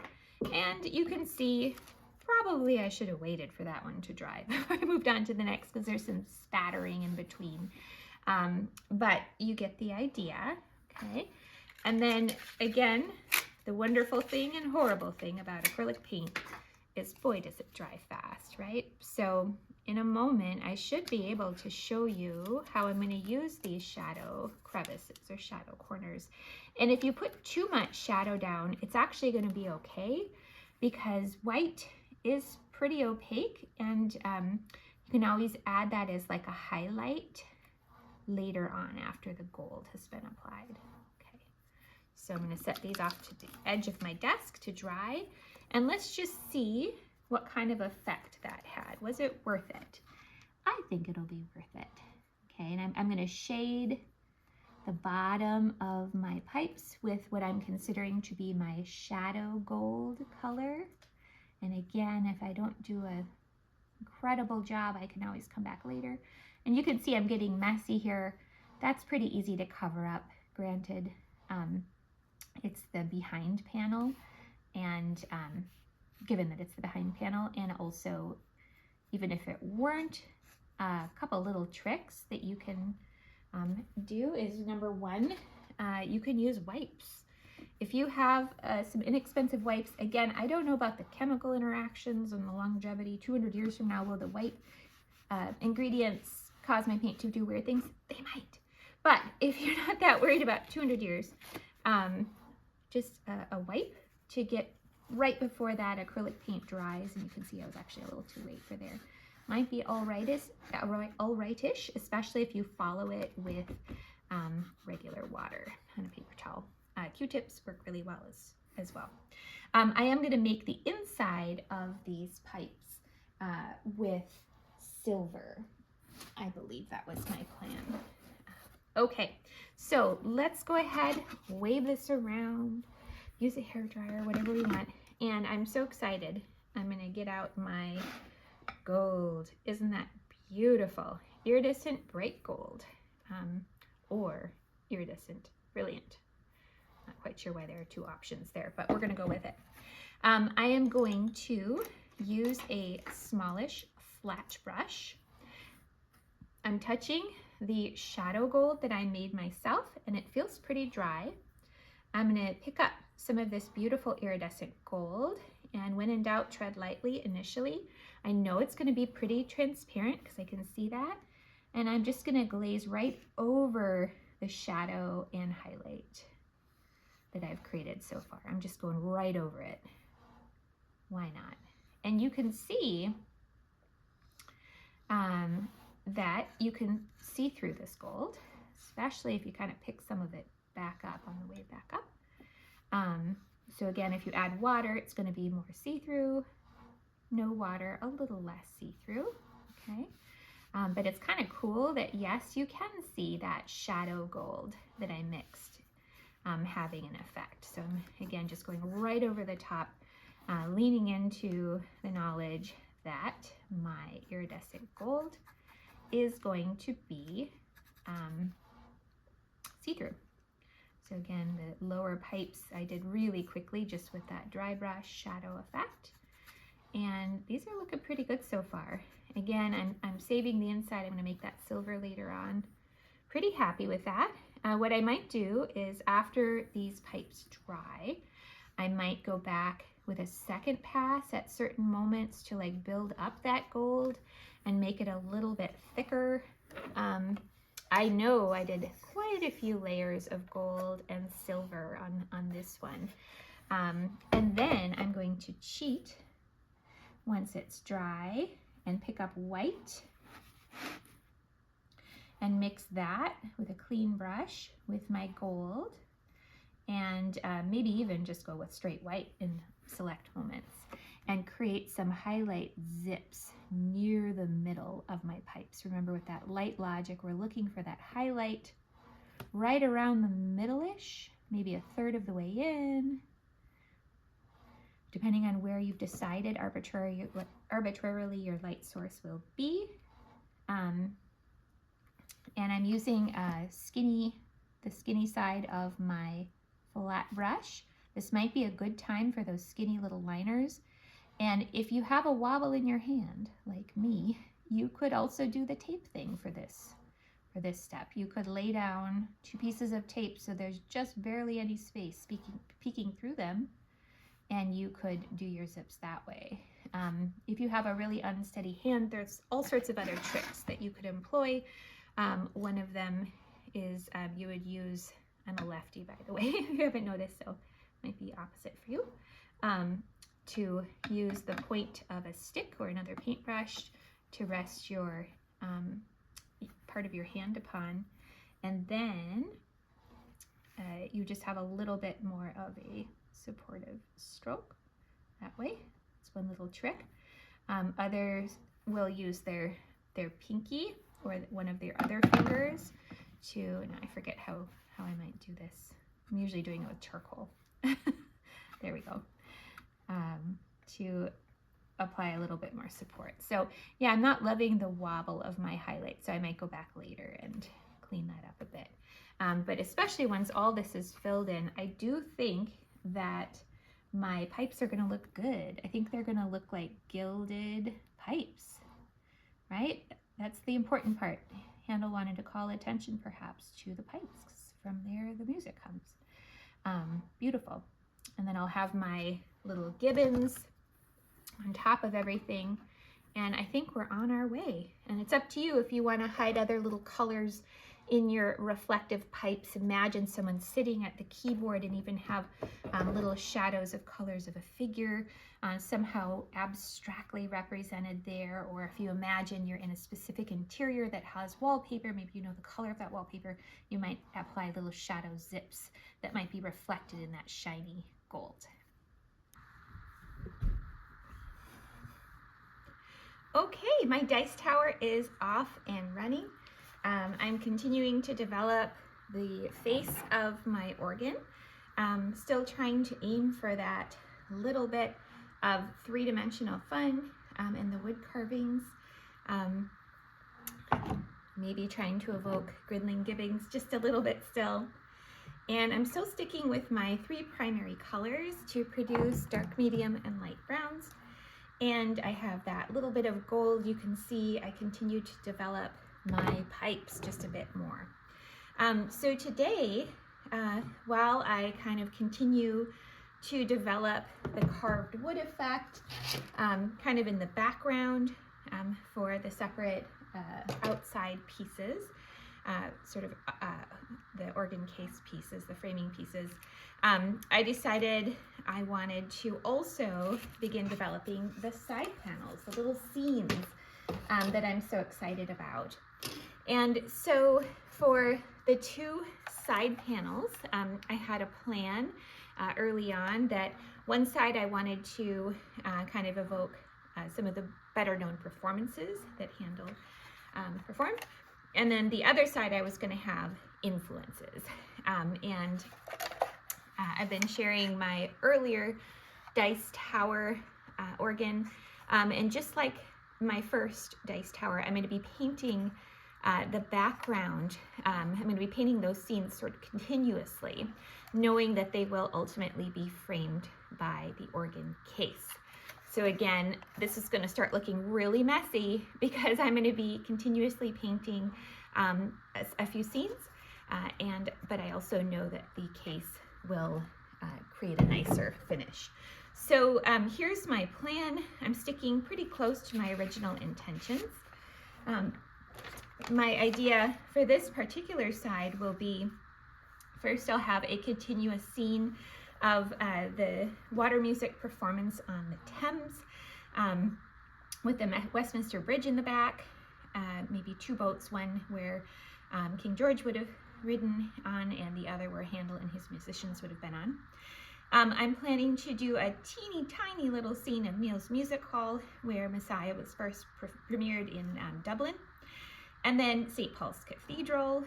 And you can see, probably I should have waited for that one to dry before I moved on to the next, because there's some spattering in between. But you get the idea, okay? And then again, the wonderful thing and horrible thing about acrylic paint is, boy, does it dry fast, right? So in a moment, I should be able to show you how I'm going to use these shadow crevices or shadow corners. And if you put too much shadow down, it's actually going to be okay, because white is pretty opaque, and you can always add that as like a highlight later on after the gold has been applied. Okay, so I'm going to set these off to the edge of my desk to dry. And let's just see what kind of effect that had. Was it worth it? I think it'll be worth it. Okay, and I'm going to shade the bottom of my pipes with what I'm considering to be my shadow gold color. And again, if I don't do an incredible job, I can always come back later. And you can see I'm getting messy here. That's pretty easy to cover up. Granted, it's the behind panel. And given that it's the behind panel, and also even if it weren't, a couple little tricks that you can do is, number one, you can use wipes. If you have some inexpensive wipes, again, I don't know about the chemical interactions and the longevity. 200 years from now, will the white ingredients cause my paint to do weird things? They might. But if you're not that worried about 200 years, just a wipe to get right before that acrylic paint dries. And you can see I was actually a little too late for there. Might be all rightish, especially if you follow it with regular water and a paper towel. Q-tips work really well as well. I am going to make the inside of these pipes with silver. I believe that was my plan. Okay, so let's go ahead, wave this around, use a hairdryer, whatever we want. And I'm so excited. I'm going to get out my gold. Isn't that beautiful? Iridescent bright gold, or iridescent brilliant. Not quite sure why there are two options there, but we're going to go with it. I am going to use a smallish flat brush. I'm touching the shadow gold that I made myself, and it feels pretty dry. I'm going to pick up some of this beautiful iridescent gold, and when in doubt, tread lightly initially. I know it's going to be pretty transparent because I can see that, and I'm just going to glaze right over the shadow and highlight that I've created so far. I'm just going right over it. Why not? And you can see that you can see through this gold, especially if you kind of pick some of it back up on the way back up. So again, if you add water, it's going to be more see-through. No water, a little less see-through, okay? But it's kind of cool that, yes, you can see that shadow gold that I mixed having an effect. So I'm, again, just going right over the top, leaning into the knowledge that my iridescent gold is going to be see-through. So again, the lower pipes I did really quickly just with that dry brush shadow effect. And these are looking pretty good so far. Again, I'm saving the inside. I'm going to make that silver later on. Pretty happy with that. what I might do is after these pipes dry, I might go back with a second pass at certain moments to like build up that gold and make it a little bit thicker. I know I did quite a few layers of gold and silver on this one. And then I'm going to cheat once it's dry and pick up white and mix that with a clean brush with my gold, and maybe even just go with straight white in select moments and create some highlight zips near the middle of my pipes. Remember, with that light logic, we're looking for that highlight right around the middle-ish, maybe a third of the way in, depending on where you've decided arbitrarily your light source will be. And I'm using the skinny side of my flat brush. This might be a good time for those skinny little liners. And if you have a wobble in your hand, like me, you could also do the tape thing for this step. You could lay down 2 pieces of tape so there's just barely any space peeking through them, and you could do your zips that way. If you have a really unsteady hand, there's all sorts of other tricks that you could employ. One of them is you would use, I'm a lefty by the way, if you haven't noticed, so it might be opposite for you, to use the point of a stick or another paintbrush to rest your part of your hand upon, and then you just have a little bit more of a supportive stroke that way. It's one little trick. Others will use their pinky or one of their other fingers to, now I forget how I might do this. I'm usually doing it with charcoal. There we go. To apply a little bit more support. So yeah, I'm not loving the wobble of my highlight, so I might go back later and clean that up a bit. But especially once all this is filled in, I do think that my pipes are gonna look good. I think they're gonna look like gilded pipes, right? That's the important part. Handel wanted to call attention perhaps to the pipes, 'cause from there the music comes. Beautiful. And then I'll have my little gibbons on top of everything, and I think we're on our way. And it's up to you if you want to hide other little colors in your reflective pipes. Imagine someone sitting at the keyboard and even have little shadows of colors of a figure somehow abstractly represented there. Or if you imagine you're in a specific interior that has wallpaper, maybe you know the color of that wallpaper, you might apply little shadow zips that might be reflected in that shiny gold. Okay, my dice tower is off and running. I'm continuing to develop the face of my organ. Still trying to aim for that little bit of 3-dimensional fun in the wood carvings. Maybe trying to evoke Gridling Gibbings just a little bit still. And I'm still sticking with my 3 primary colors to produce dark, medium, and light browns. And I have that little bit of gold. You can see I continue to develop my pipes just a bit more. So today, while I kind of continue to develop the carved wood effect, kind of in the background for the separate outside pieces, sort of the organ case pieces, the framing pieces, I decided I wanted to also begin developing the side panels, the little scenes that I'm so excited about. And so for the 2 side panels, I had a plan early on that one side I wanted to kind of evoke some of the better known performances that Handel performed. And then the other side I was going to have influences. And I've been sharing my earlier dice tower organ. And just like my first dice tower, I'm going to be painting the background. I'm going to be painting those scenes sort of continuously, knowing that they will ultimately be framed by the organ case. So again, this is going to start looking really messy because I'm going to be continuously painting a few scenes. but I also know that the case will create a nicer finish. So here's my plan. I'm sticking pretty close to my original intentions. My idea for this particular side will be, first I'll have a continuous scene of the water music performance on the Thames, with the Westminster Bridge in the back, maybe two boats, one where King George would have ridden on and the other where Handel and his musicians would have been on. I'm planning to do a teeny tiny little scene of Neil's Music Hall where Messiah was first premiered in Dublin. And then St. Paul's Cathedral,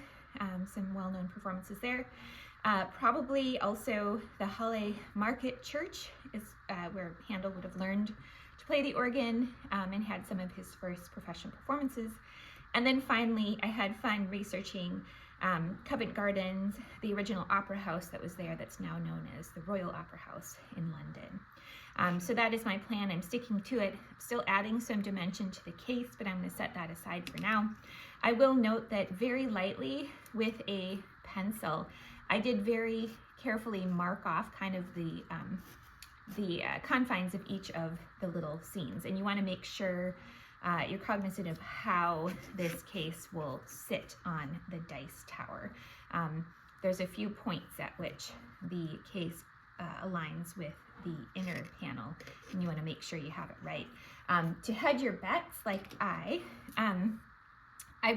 some well-known performances there. Probably also the Halle Market Church is where Handel would have learned to play the organ and had some of his first professional performances. And then finally, I had fun researching Covent Gardens, the original opera house that was there that's now known as the Royal Opera House in London. So that is my plan. I'm sticking to it. I'm still adding some dimension to the case, but I'm going to set that aside for now. I will note that very lightly with a pencil, I did very carefully mark off kind of the confines of each of the little scenes. And you want to make sure you're cognizant of how this case will sit on the dice tower. There's a few points at which the case aligns with the inner panel, and you want to make sure you have it right. To hedge your bets, like I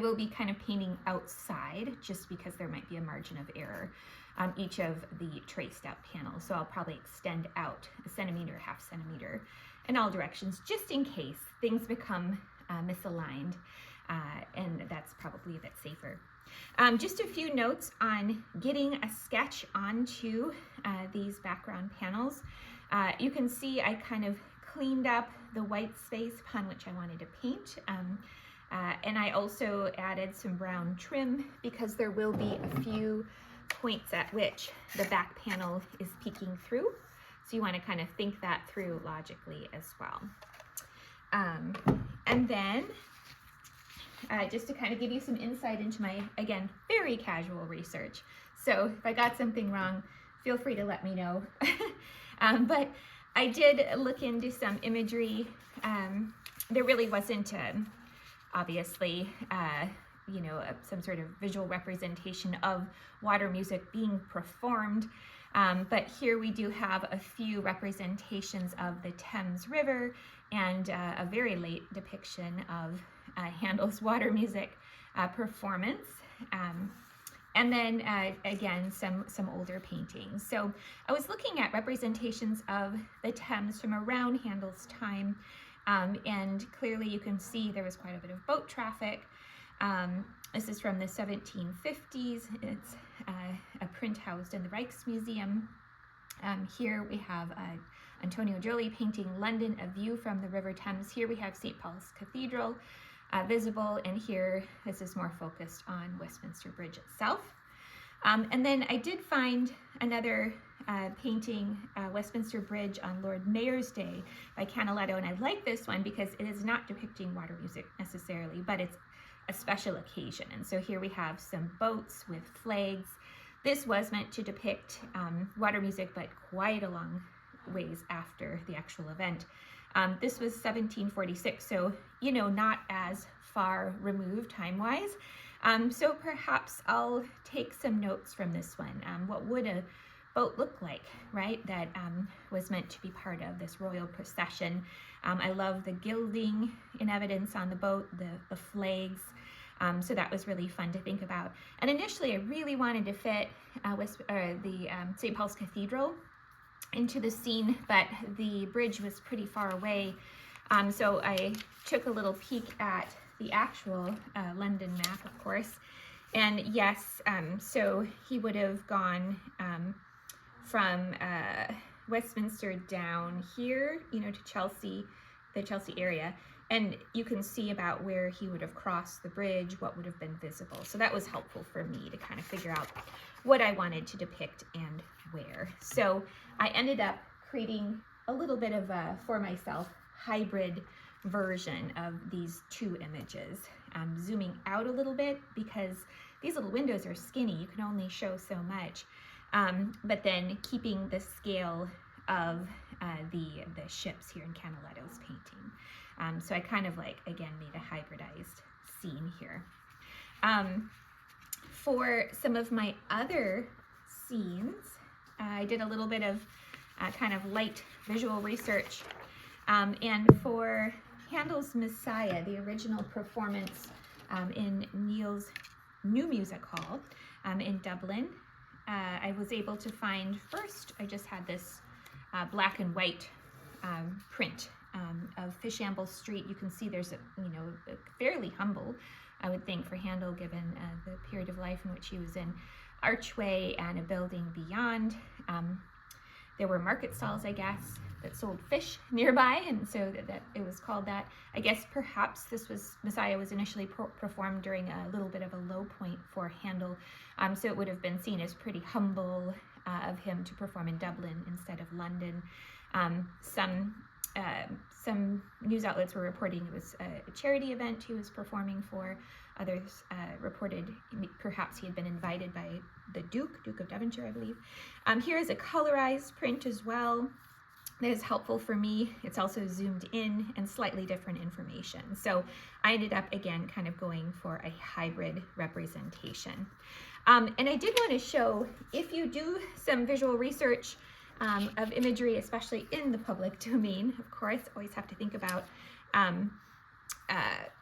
will be kind of painting outside just because there might be a margin of error on each of the traced out panels. So I'll probably extend out a centimeter, half centimeter in all directions, just in case things become misaligned, and that's probably a bit safer. Just a few notes on getting a sketch onto these background panels. You can see I kind of cleaned up the white space upon which I wanted to paint, and I also added some brown trim because there will be a few points at which the back panel is peeking through. So you want to kind of think that through logically as well. And then just to kind of give you some insight into my, again, very casual research. So if I got something wrong, feel free to let me know. But I did look into some imagery. There really wasn't, obviously, some sort of visual representation of water music being performed. But here we do have a few representations of the Thames River and a very late depiction of Handel's water music performance. And then again, some older paintings. So I was looking at representations of the Thames from around Handel's time. And clearly you can see there was quite a bit of boat traffic. This is from the 1750s. It's a print housed in the Rijksmuseum. Here we have Antonio Joly painting London, a view from the River Thames. Here we have St. Paul's Cathedral visible, and here this is more focused on Westminster Bridge itself. And then I did find another painting, Westminster Bridge on Lord Mayor's Day by Canaletto, and I like this one because it is not depicting water music necessarily, but it's a special occasion. And so here we have some boats with flags. This was meant to depict water music, but quite a long ways after the actual event. This was 1746, so, not as far removed time-wise. So perhaps I'll take some notes from this one. What would a boat look like, right? That was meant to be part of this royal procession. I love the gilding in evidence on the boat, the flags. So that was really fun to think about. And initially, I really wanted to fit the St. Paul's Cathedral into the scene, but the bridge was pretty far away. So I took a little peek at the actual London map, of course. And yes, so he would have gone from Westminster down here, to Chelsea, the Chelsea area. And you can see about where he would have crossed the bridge, what would have been visible. So that was helpful for me to kind of figure out what I wanted to depict and where. So I ended up creating a little bit of a, for myself, hybrid version of these two images. I'm zooming out a little bit because these little windows are skinny. You can only show so much. But then keeping the scale of the ships here in Canaletto's painting. So I kind of like, again, made a hybridized scene here. For some of my other scenes, I did a little bit of kind of light visual research. And for Handel's Messiah, the original performance in Neil's New Music Hall in Dublin, I was able to find first, I just had this black and white print of Fishamble Street. You can see there's a fairly humble, I would think, for Handel, given the period of life in which he was in, archway and a building beyond. There were market stalls, I guess, that sold fish nearby, and so that it was called that. I guess perhaps this was, Messiah was initially performed during a little bit of a low point for Handel, so it would have been seen as pretty humble of him to perform in Dublin instead of London. Some news outlets were reporting it was a charity event he was performing for. Others reported perhaps he had been invited by the Duke of Devonshire, I believe. Here is a colorized print as well. That is helpful for me. It's also zoomed in and slightly different information. So I ended up, again, kind of going for a hybrid representation. And I did want to show, if you do some visual research of imagery, especially in the public domain, of course, always have to think about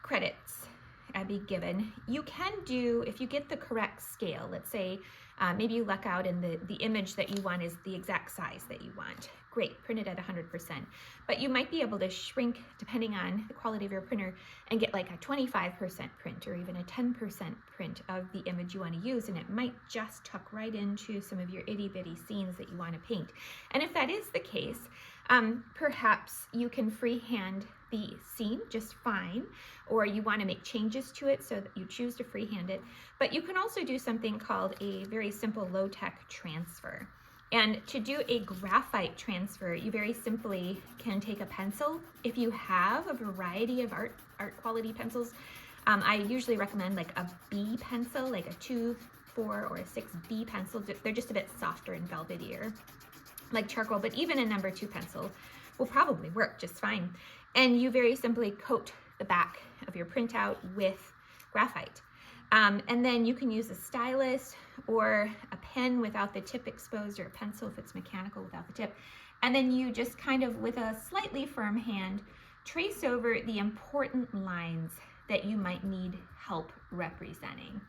credits be given. You can do, if you get the correct scale, let's say maybe you luck out and the image that you want is the exact size that you want. Great, print it at 100%. But you might be able to shrink, depending on the quality of your printer, and get like a 25% print or even a 10% print of the image you want to use, and it might just tuck right into some of your itty-bitty scenes that you want to paint. And if that is the case, perhaps you can freehand the scene just fine, or you want to make changes to it so that you choose to freehand it. But you can also do something called a very simple low-tech transfer. And to do a graphite transfer, you very simply can take a pencil. If you have a variety of art quality pencils, I usually recommend like a B pencil, like a 2, 4, or a 6B pencil. They're just a bit softer and velvetier, like charcoal, but even a number 2 pencil will probably work just fine. And you very simply coat the back of your printout with graphite. And then you can use a stylus or a pen without the tip exposed, or a pencil if it's mechanical without the tip. And then you just kind of, with a slightly firm hand, trace over the important lines that you might need help representing.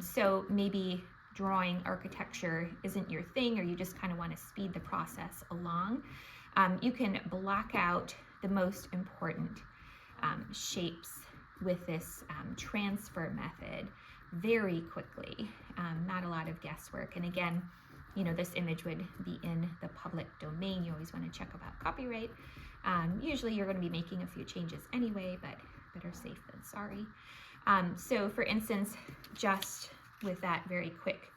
So maybe drawing architecture isn't your thing, or you just kind of want to speed the process along. You can block out the most important shapes with this transfer method very quickly. Not a lot of guesswork. And again, this image would be in the public domain. You always want to check about copyright. Usually you're going to be making a few changes anyway, but better safe than sorry. So for instance, just with that very quick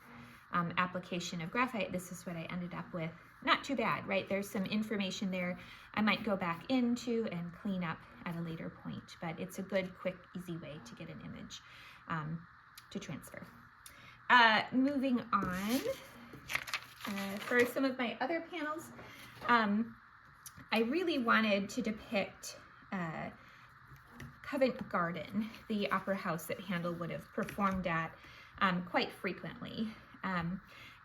application of graphite, this is what I ended up with. Not too bad, right? There's some information there I might go back into and clean up at a later point, but it's a good, quick, easy way to get an image to transfer. Moving on, for some of my other panels, I really wanted to depict Covent Garden, the opera house that Handel would have performed at quite frequently.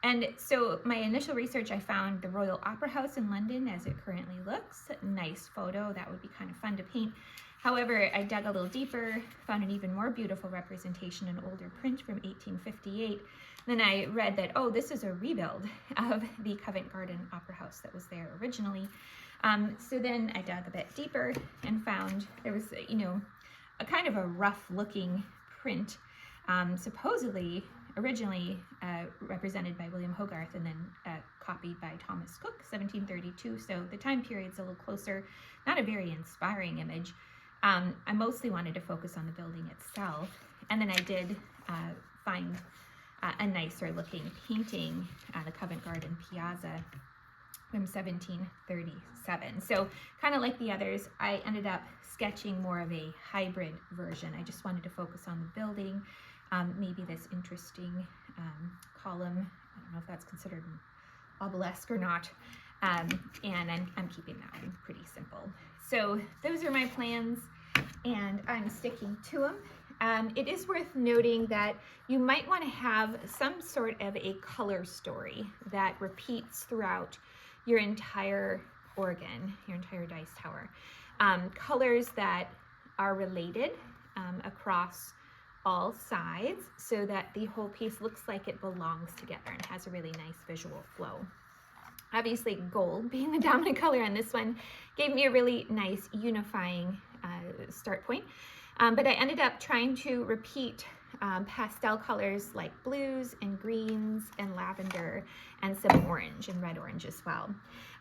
And so my initial research, I found the Royal Opera House in London as it currently looks. Nice photo, that would be kind of fun to paint. However, I dug a little deeper, found an even more beautiful representation, an older print from 1858. Then I read that, oh, this is a rebuild of the Covent Garden Opera House that was there originally. So then I dug a bit deeper and found there was, a kind of a rough looking print, supposedly originally represented by William Hogarth and then copied by Thomas Cook, 1732. So the time period's a little closer, not a very inspiring image. I mostly wanted to focus on the building itself. And then I did find a nicer looking painting, the Covent Garden Piazza from 1737. So kind of like the others, I ended up sketching more of a hybrid version. I just wanted to focus on the building maybe this interesting column. I don't know if that's considered an obelisk or not. And I'm keeping that one pretty simple. So those are my plans, and I'm sticking to them. It is worth noting that you might want to have some sort of a color story that repeats throughout your entire organ, your entire dice tower. Colors that are related across all sides so that the whole piece looks like it belongs together and has a really nice visual flow. Obviously, gold being the dominant color on this one gave me a really nice unifying start point. But I ended up trying to repeat pastel colors like blues and greens and lavender and some orange and red orange as well.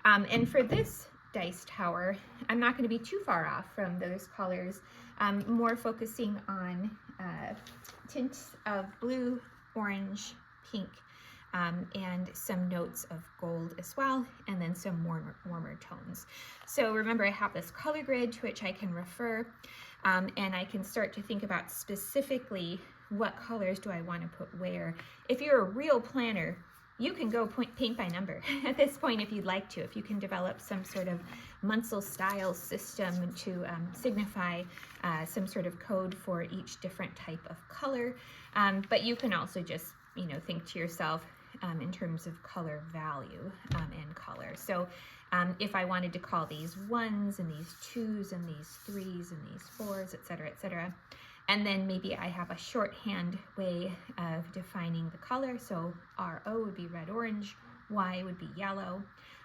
And for this dice tower, I'm not going to be too far off from those colors, more focusing on tints of blue, orange, pink, and some notes of gold as well, and then some warmer tones. So remember, I have this color grid to which I can refer, and I can start to think about specifically what colors do I want to put where. If you're a real planner, you can go paint by number at this point if you'd like to, if you can develop some sort of Munsell style system to signify some sort of code for each different type of color. But you can also just, think to yourself in terms of color value and color. So if I wanted to call these ones and these twos and these threes and these fours, etc., and then maybe I have a shorthand way of defining the color. So RO would be red, orange, Y would be yellow.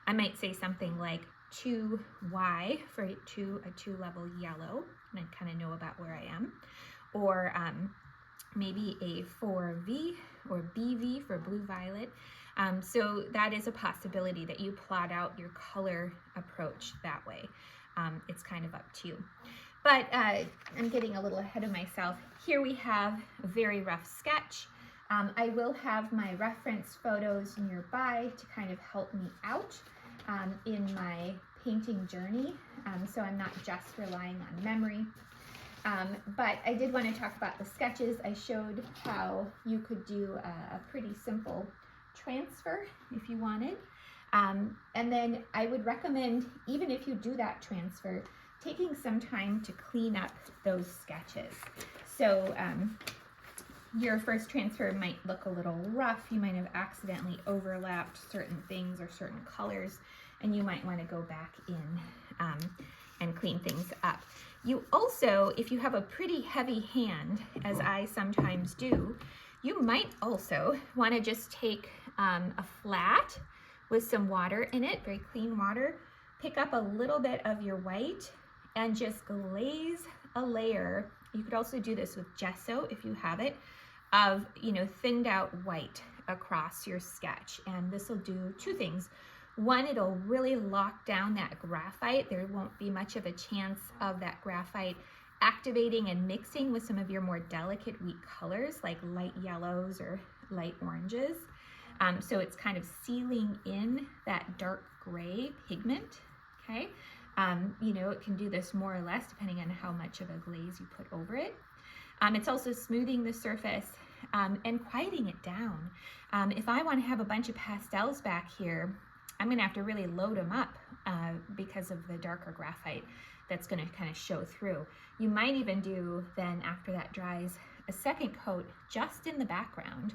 I might say something like 2Y for a two-level yellow, and I kind of know about where I am. Or maybe a 4V or BV for blue, violet. So that is a possibility that you plot out your color approach that way. It's kind of up to you. But I'm getting a little ahead of myself. Here we have a very rough sketch. I will have my reference photos nearby to kind of help me out in my painting journey, so I'm not just relying on memory. But I did want to talk about the sketches. I showed how you could do a pretty simple transfer if you wanted. And then I would recommend, even if you do that transfer, taking some time to clean up those sketches. So your first transfer might look a little rough. You might have accidentally overlapped certain things or certain colors, and you might want to go back in and clean things up. You also, if you have a pretty heavy hand, as I sometimes do, you might also want to just take a flat with some water in it, very clean water, pick up a little bit of your white and just glaze a layer. You could also do this with gesso if you have it, of thinned out white across your sketch. And this will do two things. One, it'll really lock down that graphite. There won't be much of a chance of that graphite activating and mixing with some of your more delicate weak colors like light yellows or light oranges. So it's kind of sealing in that dark gray pigment, okay? It can do this more or less depending on how much of a glaze you put over it. It's also smoothing the surface and quieting it down. If I want to have a bunch of pastels back here, I'm going to have to really load them up because of the darker graphite that's going to kind of show through. You might even do then, after that dries, a second coat just in the background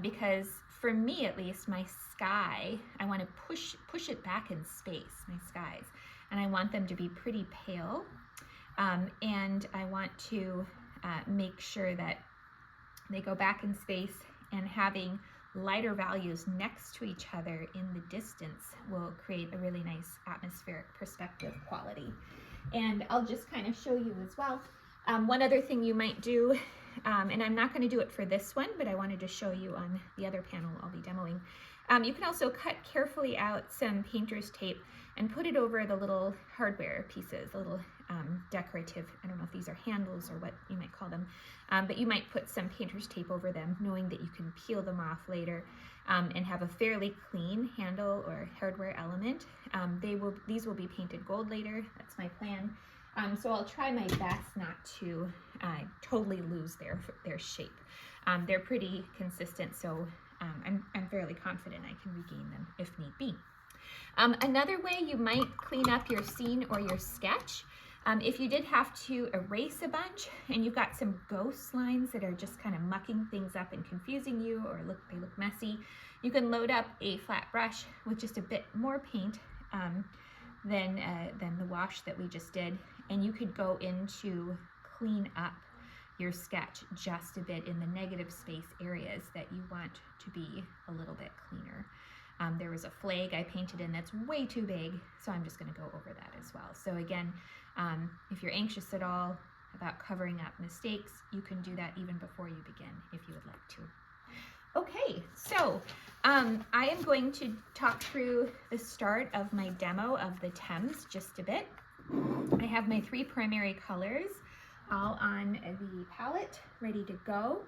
because for me at least, my sky, I want to push it back in space, my skies, and I want them to be pretty pale, and I want to make sure that they go back in space, and having lighter values next to each other in the distance will create a really nice atmospheric perspective quality. And I'll just kind of show you as well. One other thing you might do, and I'm not going to do it for this one, but I wanted to show you on the other panel I'll be demoing. You can also cut carefully out some painter's tape and put it over the little hardware pieces, the little decorative, I don't know if these are handles or what you might call them, but you might put some painter's tape over them, knowing that you can peel them off later and have a fairly clean handle or hardware element. These will be painted gold later, that's my plan. So I'll try my best not to totally lose their shape. They're pretty consistent, so I'm fairly confident I can regain them if need be. Another way you might clean up your scene or your sketch, if you did have to erase a bunch and you've got some ghost lines that are just kind of mucking things up and confusing you, or they look messy, you can load up a flat brush with just a bit more paint than the wash that we just did, and you could go in to clean up your sketch just a bit in the negative space areas that you want to be a little bit cleaner. There was a flag I painted in that's way too big, so I'm just going to go over that as well. So again, if you're anxious at all about covering up mistakes, you can do that even before you begin if you would like to. Okay, so I am going to talk through the start of my demo of the Thames just a bit. I have my 3 primary colors all on the palette ready to go.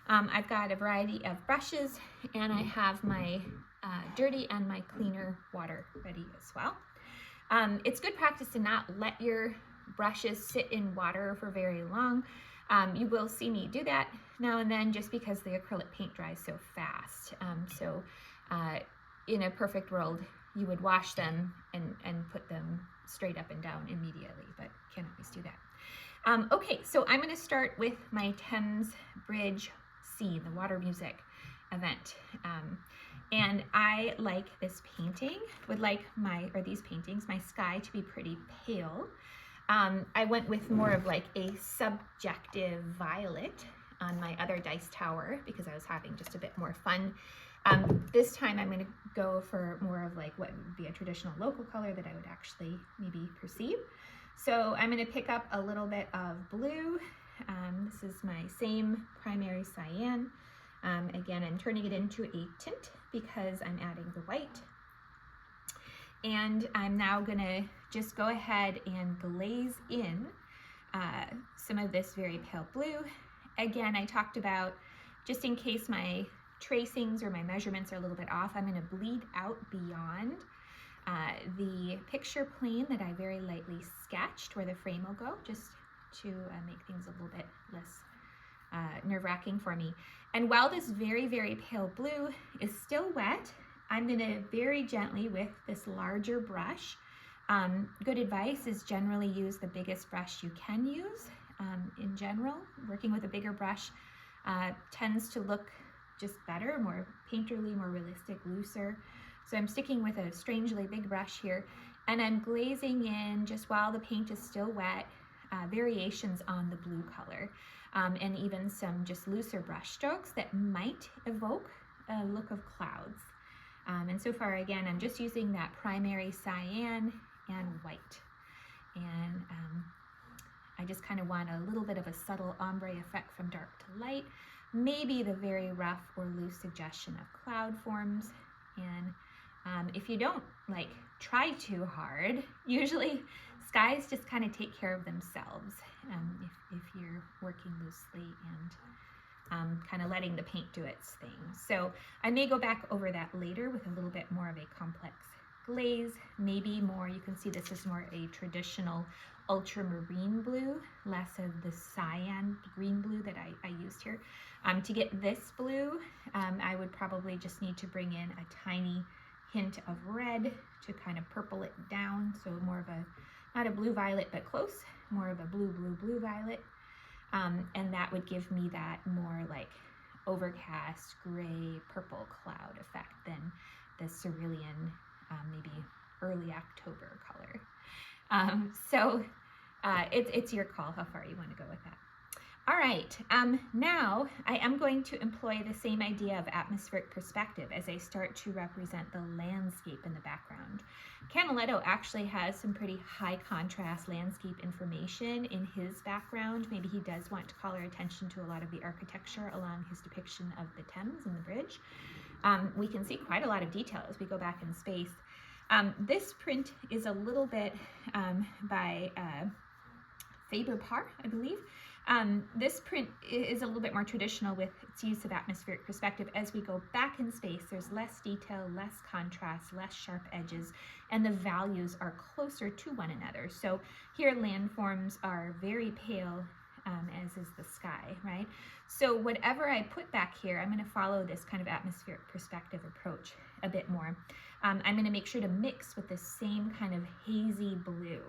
I've got a variety of brushes, and I have my dirty and my cleaner water ready as well. It's good practice to not let your brushes sit in water for very long. You will see me do that now and then just because the acrylic paint dries so fast. In a perfect world, you would wash them and put them straight up and down immediately, but can't always do that. Okay, so I'm going to start with my Thames Bridge scene, the water music event. And I like this painting, would like these paintings, my sky to be pretty pale. I went with more of like a subjective violet on my other dice tower because I was having just a bit more fun. This time I'm going to go for more of like what would be a traditional local color that I would actually maybe perceive. So I'm going to pick up a little bit of blue. This is my same primary cyan. Again, I'm turning it into a tint because I'm adding the white. And I'm now going to just go ahead and glaze in some of this very pale blue. Again, I talked about, just in case my tracings or my measurements are a little bit off, I'm going to bleed out beyond the picture plane that I very lightly sketched where the frame will go, just to make things a little bit less nerve-wracking for me. And while this very, very pale blue is still wet, I'm going to very gently with this larger brush. Good advice is generally use the biggest brush you can use. In general, working with a bigger brush tends to look just better, more painterly, more realistic, looser. So I'm sticking with a strangely big brush here, and I'm glazing in, just while the paint is still wet, variations on the blue color, and even some just looser brush strokes that might evoke a look of clouds. And so far, again, I'm just using that primary cyan and white. And I just kind of want a little bit of a subtle ombre effect from dark to light, maybe the very rough or loose suggestion of cloud forms. And if you don't try too hard, usually skies just kind of take care of themselves if you're working loosely and kind of letting the paint do its thing. So I may go back over that later with a little bit more of a complex glaze, maybe more, you can see this is more a traditional ultramarine blue, less of the cyan green blue that I used here. To get this blue, I would probably just need to bring in a tiny hint of red to kind of purple it down, so more of a, not a blue violet, but close, more of a blue violet. And that would give me that more like overcast gray purple cloud effect than the cerulean, maybe early October color. So it's your call how far you want to go with that. All right, now I am going to employ the same idea of atmospheric perspective as I start to represent the landscape in the background. Canaletto actually has some pretty high contrast landscape information in his background. Maybe he does want to call our attention to a lot of the architecture along his depiction of the Thames and the bridge. We can see quite a lot of detail as we go back in space. This print is a little bit by Faber-Parr, I believe. This print is a little bit more traditional with its use of atmospheric perspective. As we go back in space, there's less detail, less contrast, less sharp edges, and the values are closer to one another. So here landforms are very pale, as is the sky, right? So whatever I put back here, I'm going to follow this kind of atmospheric perspective approach a bit more. I'm going to make sure to mix with the same kind of hazy blue.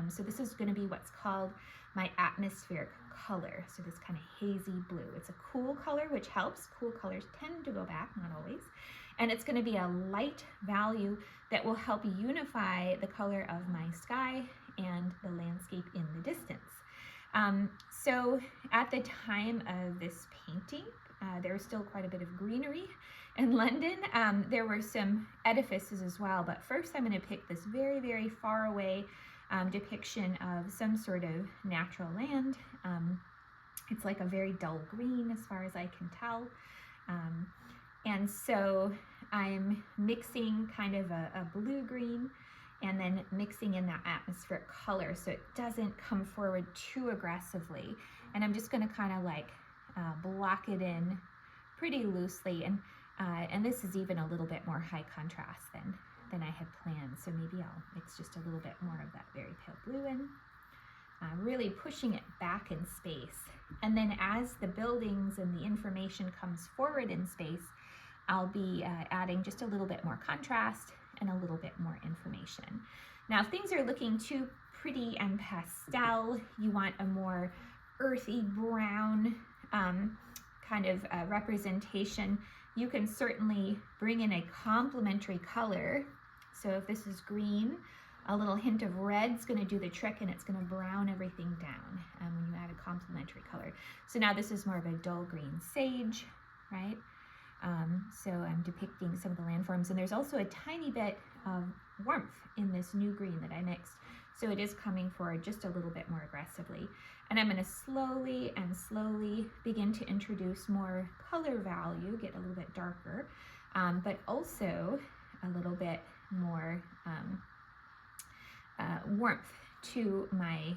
So this is going to be what's called my atmospheric color. So this kind of hazy blue. It's a cool color, which helps. Cool colors tend to go back, not always. And it's going to be a light value that will help unify the color of my sky and the landscape in the distance. So at the time of this painting, there was still quite a bit of greenery in London. There were some edifices as well, but first I'm going to pick this very, very far away depiction of some sort of natural land. It's like a very dull green as far as I can tell. And so I'm mixing kind of a blue-green and then mixing in that atmospheric color so it doesn't come forward too aggressively. And I'm just going to kind of like block it in pretty loosely. And this is even a little bit more high contrast than I had planned. So maybe I'll mix just a little bit more of that very pale blue in. Really pushing it back in space. And then as the buildings and the information comes forward in space, I'll be adding just a little bit more contrast and a little bit more information. Now, if things are looking too pretty and pastel, you want a more earthy brown kind of representation, you can certainly bring in a complementary color. So if this is green, a little hint of red is going to do the trick, and it's going to brown everything down when you add a complementary color. So now this is more of a dull green sage, right? So I'm depicting some of the landforms, and there's also a tiny bit of warmth in this new green that I mixed. So it is coming forward just a little bit more aggressively. And I'm going to slowly and slowly begin to introduce more color value, get a little bit darker, but also a little bit more warmth to my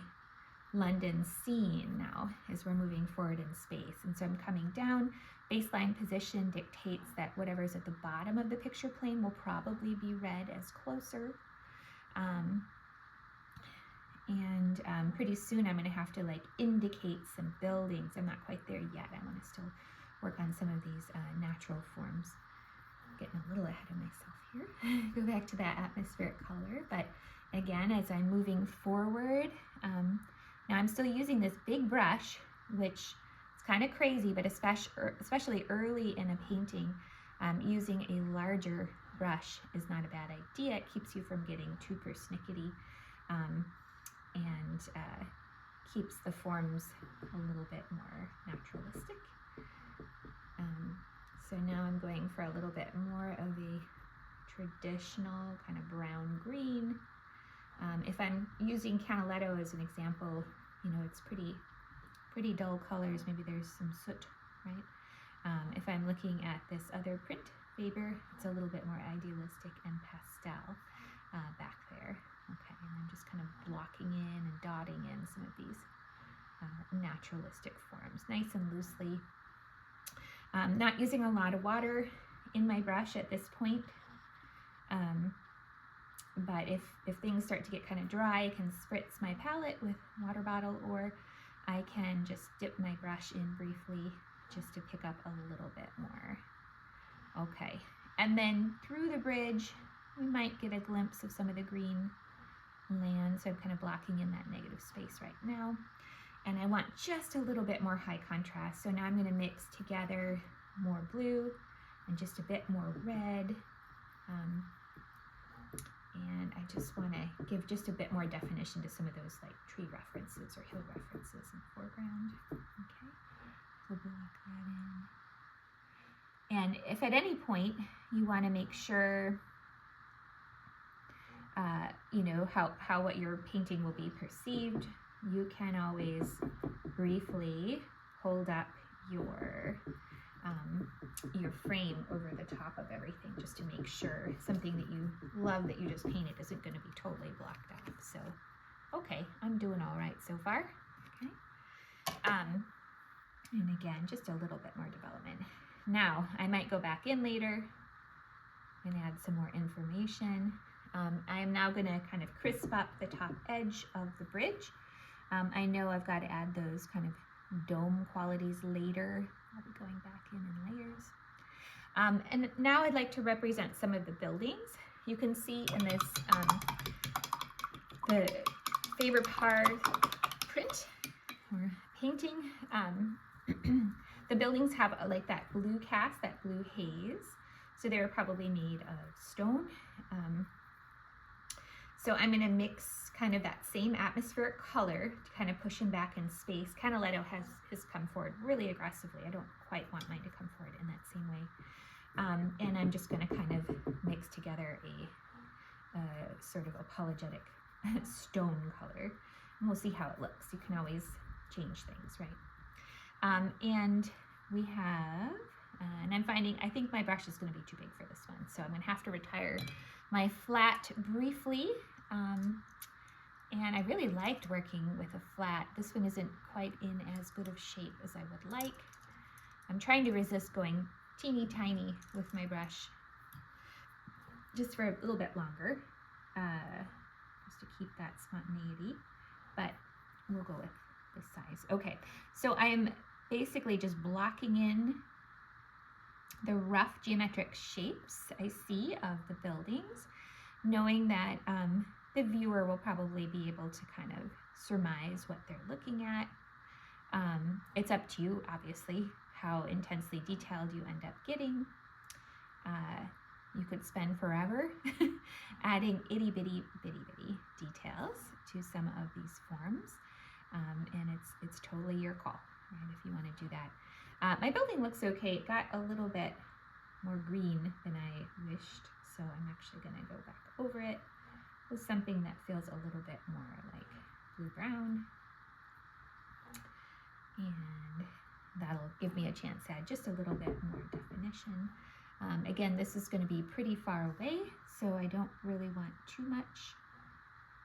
London scene now as we're moving forward in space. And so I'm coming down. Baseline position dictates that whatever's at the bottom of the picture plane will probably be read as closer. And pretty soon I'm going to have to like indicate some buildings. I'm not quite there yet. I want to still work on some of these natural forms. Getting a little ahead of myself here. Go back to that atmospheric color. But again, as I'm moving forward, now I'm still using this big brush, which is kind of crazy, but especially early in a painting, using a larger brush is not a bad idea. It keeps you from getting too persnickety, and keeps the forms a little bit more naturalistic. So now I'm going for a little bit more of a traditional kind of brown green. If I'm using Canaletto as an example, you know, it's pretty dull colors. Maybe there's some soot, right? If I'm looking at this other print, Faber, it's a little bit more idealistic and pastel back there. Okay, and I'm just kind of blocking in and dotting in some of these naturalistic forms, nice and loosely. Not using a lot of water in my brush at this point. But if things start to get kind of dry, I can spritz my palette with water bottle, or I can just dip my brush in briefly just to pick up a little bit more. Okay, and then through the bridge, we might get a glimpse of some of the green land, so I'm kind of blocking in that negative space right now. And I want just a little bit more high contrast, so now I'm going to mix together more blue and just a bit more red. And I just want to give just a bit more definition to some of those like tree references or hill references in the foreground. Okay, so block that in. And if at any point you want to make sure, you know, how what you're painting will be perceived, you can always briefly hold up your frame over the top of everything just to make sure something that you love that you just painted isn't going to be totally blocked out. So, okay, I'm doing all right so far. Okay. And again, just a little bit more development. Now, I might go back in later and add some more information. I am now going to kind of crisp up the top edge of the bridge. I know I've got to add those kind of dome qualities later. I'll be going back in layers. And now I'd like to represent some of the buildings. You can see in this the Faber-Par print or painting. The buildings have like that blue cast, that blue haze. So they were probably made of stone. So I'm going to mix kind of that same atmospheric color to kind of push him back in space. Canaletto has his come forward really aggressively. I don't quite want mine to come forward in that same way. And I'm just going to kind of mix together a sort of apologetic stone color. And we'll see how it looks. You can always change things, right? And we have, and I'm finding, I think my brush is going to be too big for this one. So I'm going to have to retire my flat briefly. And I really liked working with a flat. This one isn't quite in as good of shape as I would like. I'm trying to resist going teeny tiny with my brush just for a little bit longer, just to keep that spontaneity, but we'll go with this size. Okay, so I'm basically just blocking in the rough geometric shapes I see of the buildings, knowing that the viewer will probably be able to kind of surmise what they're looking at. It's up to you, obviously, how intensely detailed you end up getting. You could spend forever adding itty bitty details to some of these forms, and it's totally your call, right, if you want to do that. My building looks okay. It got a little bit more green than I wished, so I'm actually going to go back over it with something that feels a little bit more like blue-brown, and that'll give me a chance to add just a little bit more definition. Again, this is going to be pretty far away, so I don't really want too much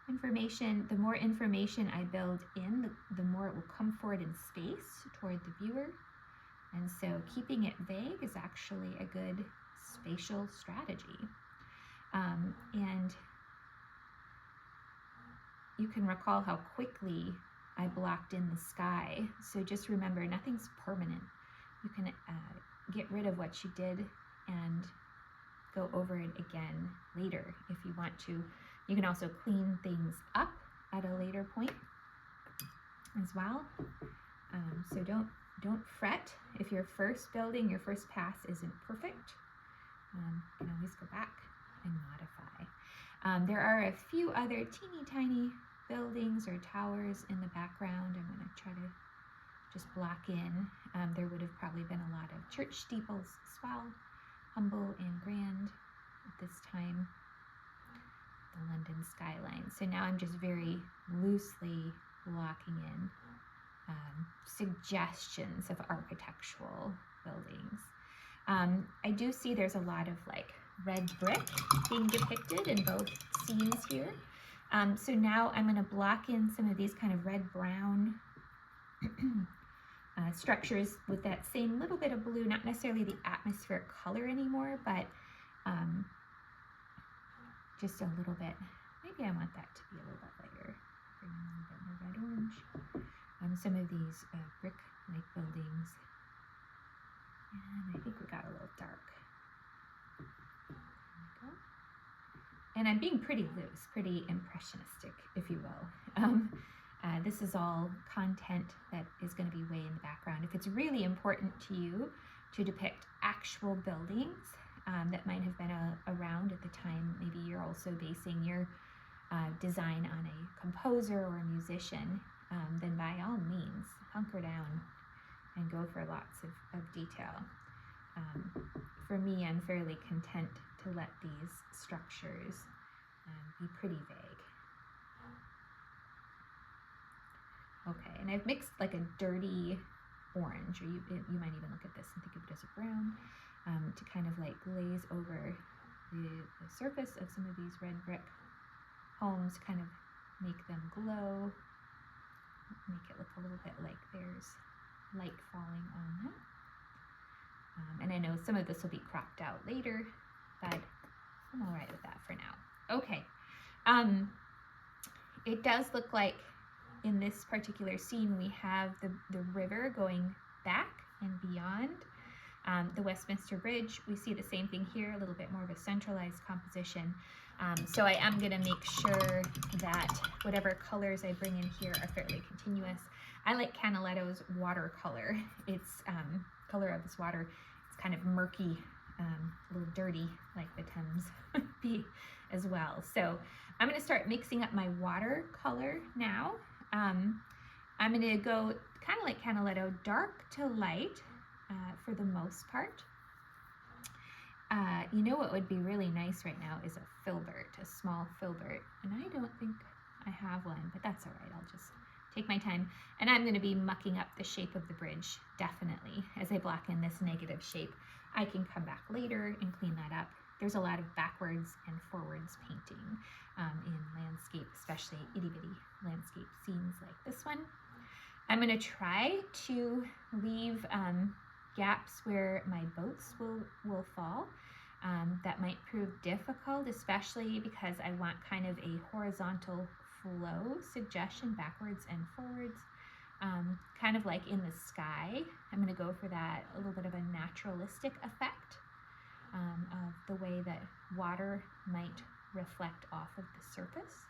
information. The more information I build in, the more it will come forward in space toward the viewer. And so keeping it vague is actually a good spatial strategy. And you can recall how quickly I blocked in the sky. So just remember, nothing's permanent. You can get rid of what you did and go over it again later if you want to. You can also clean things up at a later point as well. So don't fret if your first building, your first pass isn't perfect. You can always go back and modify. There are a few other teeny tiny buildings or towers in the background. I'm going to try to just block in. There would have probably been a lot of church steeples as well, humble and grand at this time. The London skyline. So now I'm just very loosely blocking in suggestions of architectural buildings. I do see there's a lot of like red brick being depicted in both scenes here. So now I'm going to block in some of these kind of red-brown structures with that same little bit of blue, not necessarily the atmospheric color anymore, but just a little bit. Maybe I want that to be a little bit lighter. Bring in a little bit more red-orange. Some of these brick-like buildings. And I think we got a little dark. There we go. And I'm being pretty loose, pretty impressionistic, if you will. This is all content that is going to be way in the background. If it's really important to you to depict actual buildings that might have been around at the time, maybe you're also basing your design on a composer or a musician, then by all means, hunker down and go for lots of detail. For me, I'm fairly content to let these structures be pretty vague. Okay, and I've mixed like a dirty orange, or you might even look at this and think of it as a brown, to kind of like glaze over the surface of some of these red brick homes, kind of make them glow. make it look a little bit like there's light falling on that. And I know some of this will be cropped out later, but I'm all right with that for now. Okay. It does look like in this particular scene we have the river going back and beyond the Westminster Bridge. We see the same thing here, a little bit more of a centralized composition. So I am going to make sure that whatever colors I bring in here are fairly continuous. I like Canaletto's watercolor. It's color of this water. It's kind of murky, a little dirty, like the Thames be as well. So I'm going to start mixing up my watercolor now. I'm going to go kind of like Canaletto, dark to light for the most part. You know what would be really nice right now is a filbert, a small filbert, and I don't think I have one, but that's all right. I'll just take my time, and I'm going to be mucking up the shape of the bridge, definitely, as I block in this negative shape. I can come back later and clean that up. There's a lot of backwards and forwards painting in landscape, especially itty-bitty landscape scenes like this one. I'm going to try to leave gaps where my boats will fall. That might prove difficult, especially because I want kind of a horizontal flow suggestion backwards and forwards, kind of like in the sky. I'm going to go for that, a little bit of a naturalistic effect of the way that water might reflect off of the surface.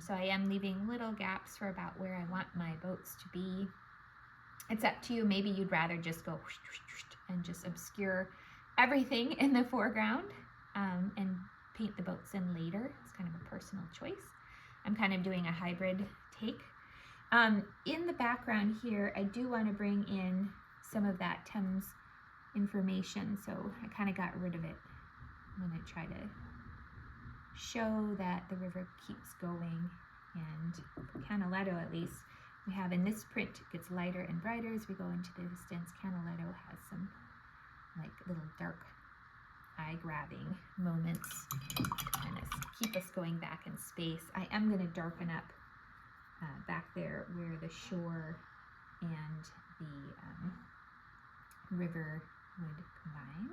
So I am leaving little gaps for about where I want my boats to be. It's up to you. Maybe you'd rather just go and just obscure everything in the foreground and paint the boats in later. It's kind of a personal choice. I'm kind of doing a hybrid take. In the background here, I do want to bring in some of that Thames information, so I kind of got rid of it. I'm going to try to show that the river keeps going, and Canaletto, at least, we have in this print, it gets lighter and brighter as we go into the distance. Canaletto has some like little dark eye-grabbing moments to kind of keep us going back in space. I am going to darken up back there where the shore and the river would combine.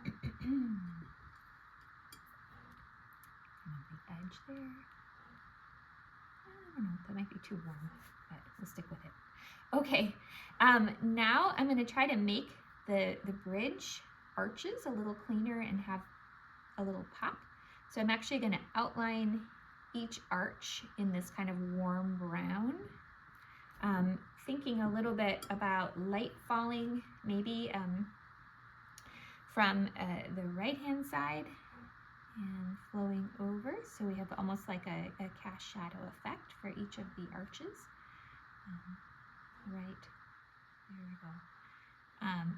And the edge there. I don't know, that might be too warm, but we'll stick with it. Okay, now I'm going to try to make the bridge arches a little cleaner and have a little pop. So I'm actually going to outline each arch in this kind of warm brown. Thinking a little bit about light falling maybe from the right-hand side and flowing over, so we have almost like a cast shadow effect for each of the arches. Right there we go.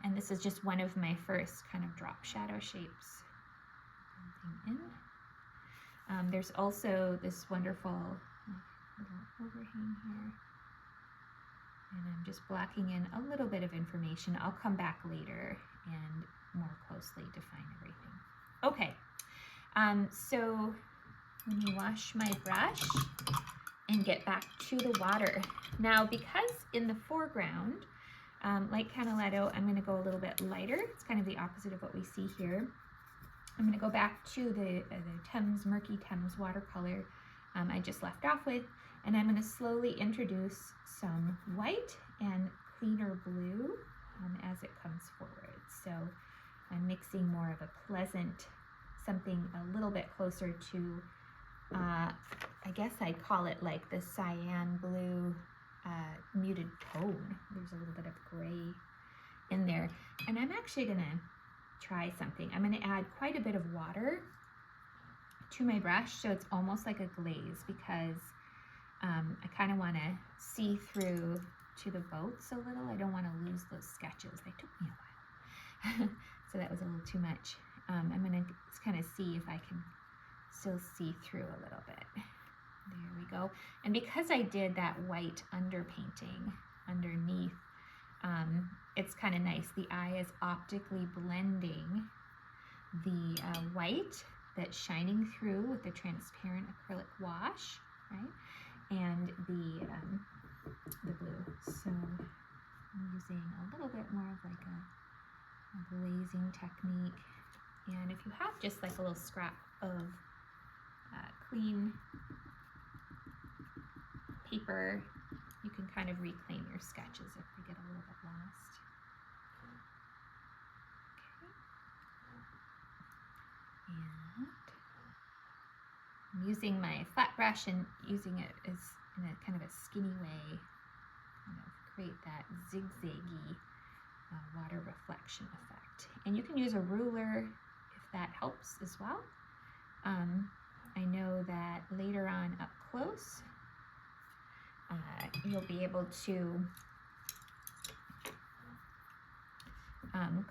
And this is just one of my first kind of drop shadow shapes. Building in. There's also this wonderful little overhang here, and I'm just blocking in a little bit of information. I'll come back later and more closely define everything. Okay. So let me wash my brush and get back to the water. Now, because in the foreground, like Canaletto, I'm going to go a little bit lighter. It's kind of the opposite of what we see here. I'm going to go back to the Thames, murky Thames watercolor I just left off with, and I'm going to slowly introduce some white and cleaner blue as it comes forward. So I'm mixing more of a pleasant, something a little bit closer to, I guess I'd call it like the cyan blue muted tone. There's a little bit of gray in there. And I'm actually going to try something. I'm going to add quite a bit of water to my brush so it's almost like a glaze, because I kind of want to see through to the boats a little. I don't want to lose those sketches. They took me a while. So that was a little too much. I'm going to kind of see if I can still see through a little bit. There we go. And because I did that white underpainting underneath, it's kind of nice. The eye is optically blending the white that's shining through with the transparent acrylic wash, right? and the blue. So I'm using a little bit more of like a glazing technique. And if you have just like a little scrap of clean paper, you can kind of reclaim your sketches if they get a little bit lost. Okay. And I'm using my flat brush and using it as in a kind of a skinny way, kind of create that zigzaggy water reflection effect. And you can use a ruler if that helps as well. I know that later on up close, you'll be able to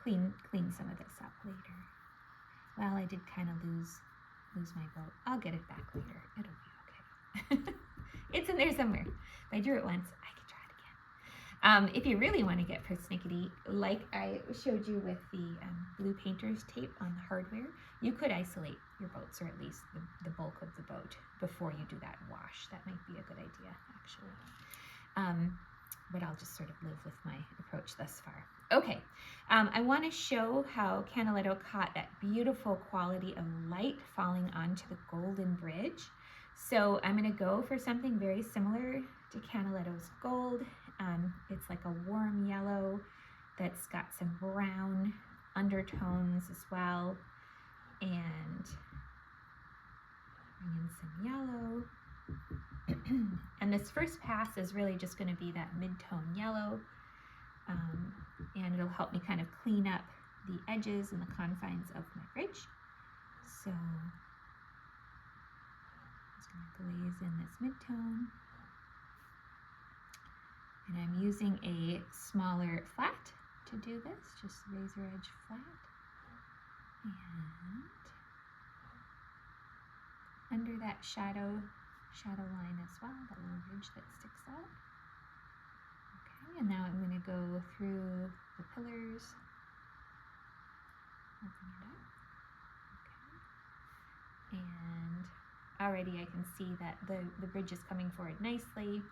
clean some of this up later. Well, I did kind of lose my boat. I'll get it back later. It'll be okay. It's in there somewhere. If I drew it once, I can try it again. If you really want to get persnickety, like I showed you with the blue painter's tape on the hardware, you could isolate your boats, or at least the bulk of the boat, before you do that wash. That might be a good idea, actually. But I'll just sort of live with my approach thus far. Okay, I want to show how Canaletto caught that beautiful quality of light falling onto the golden bridge. So I'm going to go for something very similar to Canaletto's gold. It's like a warm yellow that's got some brown undertones as well. And bring in some yellow. And this first pass is really just going to be that mid-tone yellow, and it'll help me kind of clean up the edges and the confines of my bridge. So I'm just going to glaze in this mid-tone, and I'm using a smaller flat to do this, just razor edge flat, and under that shadow line as well, that little ridge that sticks out. Okay, and now I'm going to go through the pillars, open it up. Okay, and already I can see that the bridge is coming forward nicely.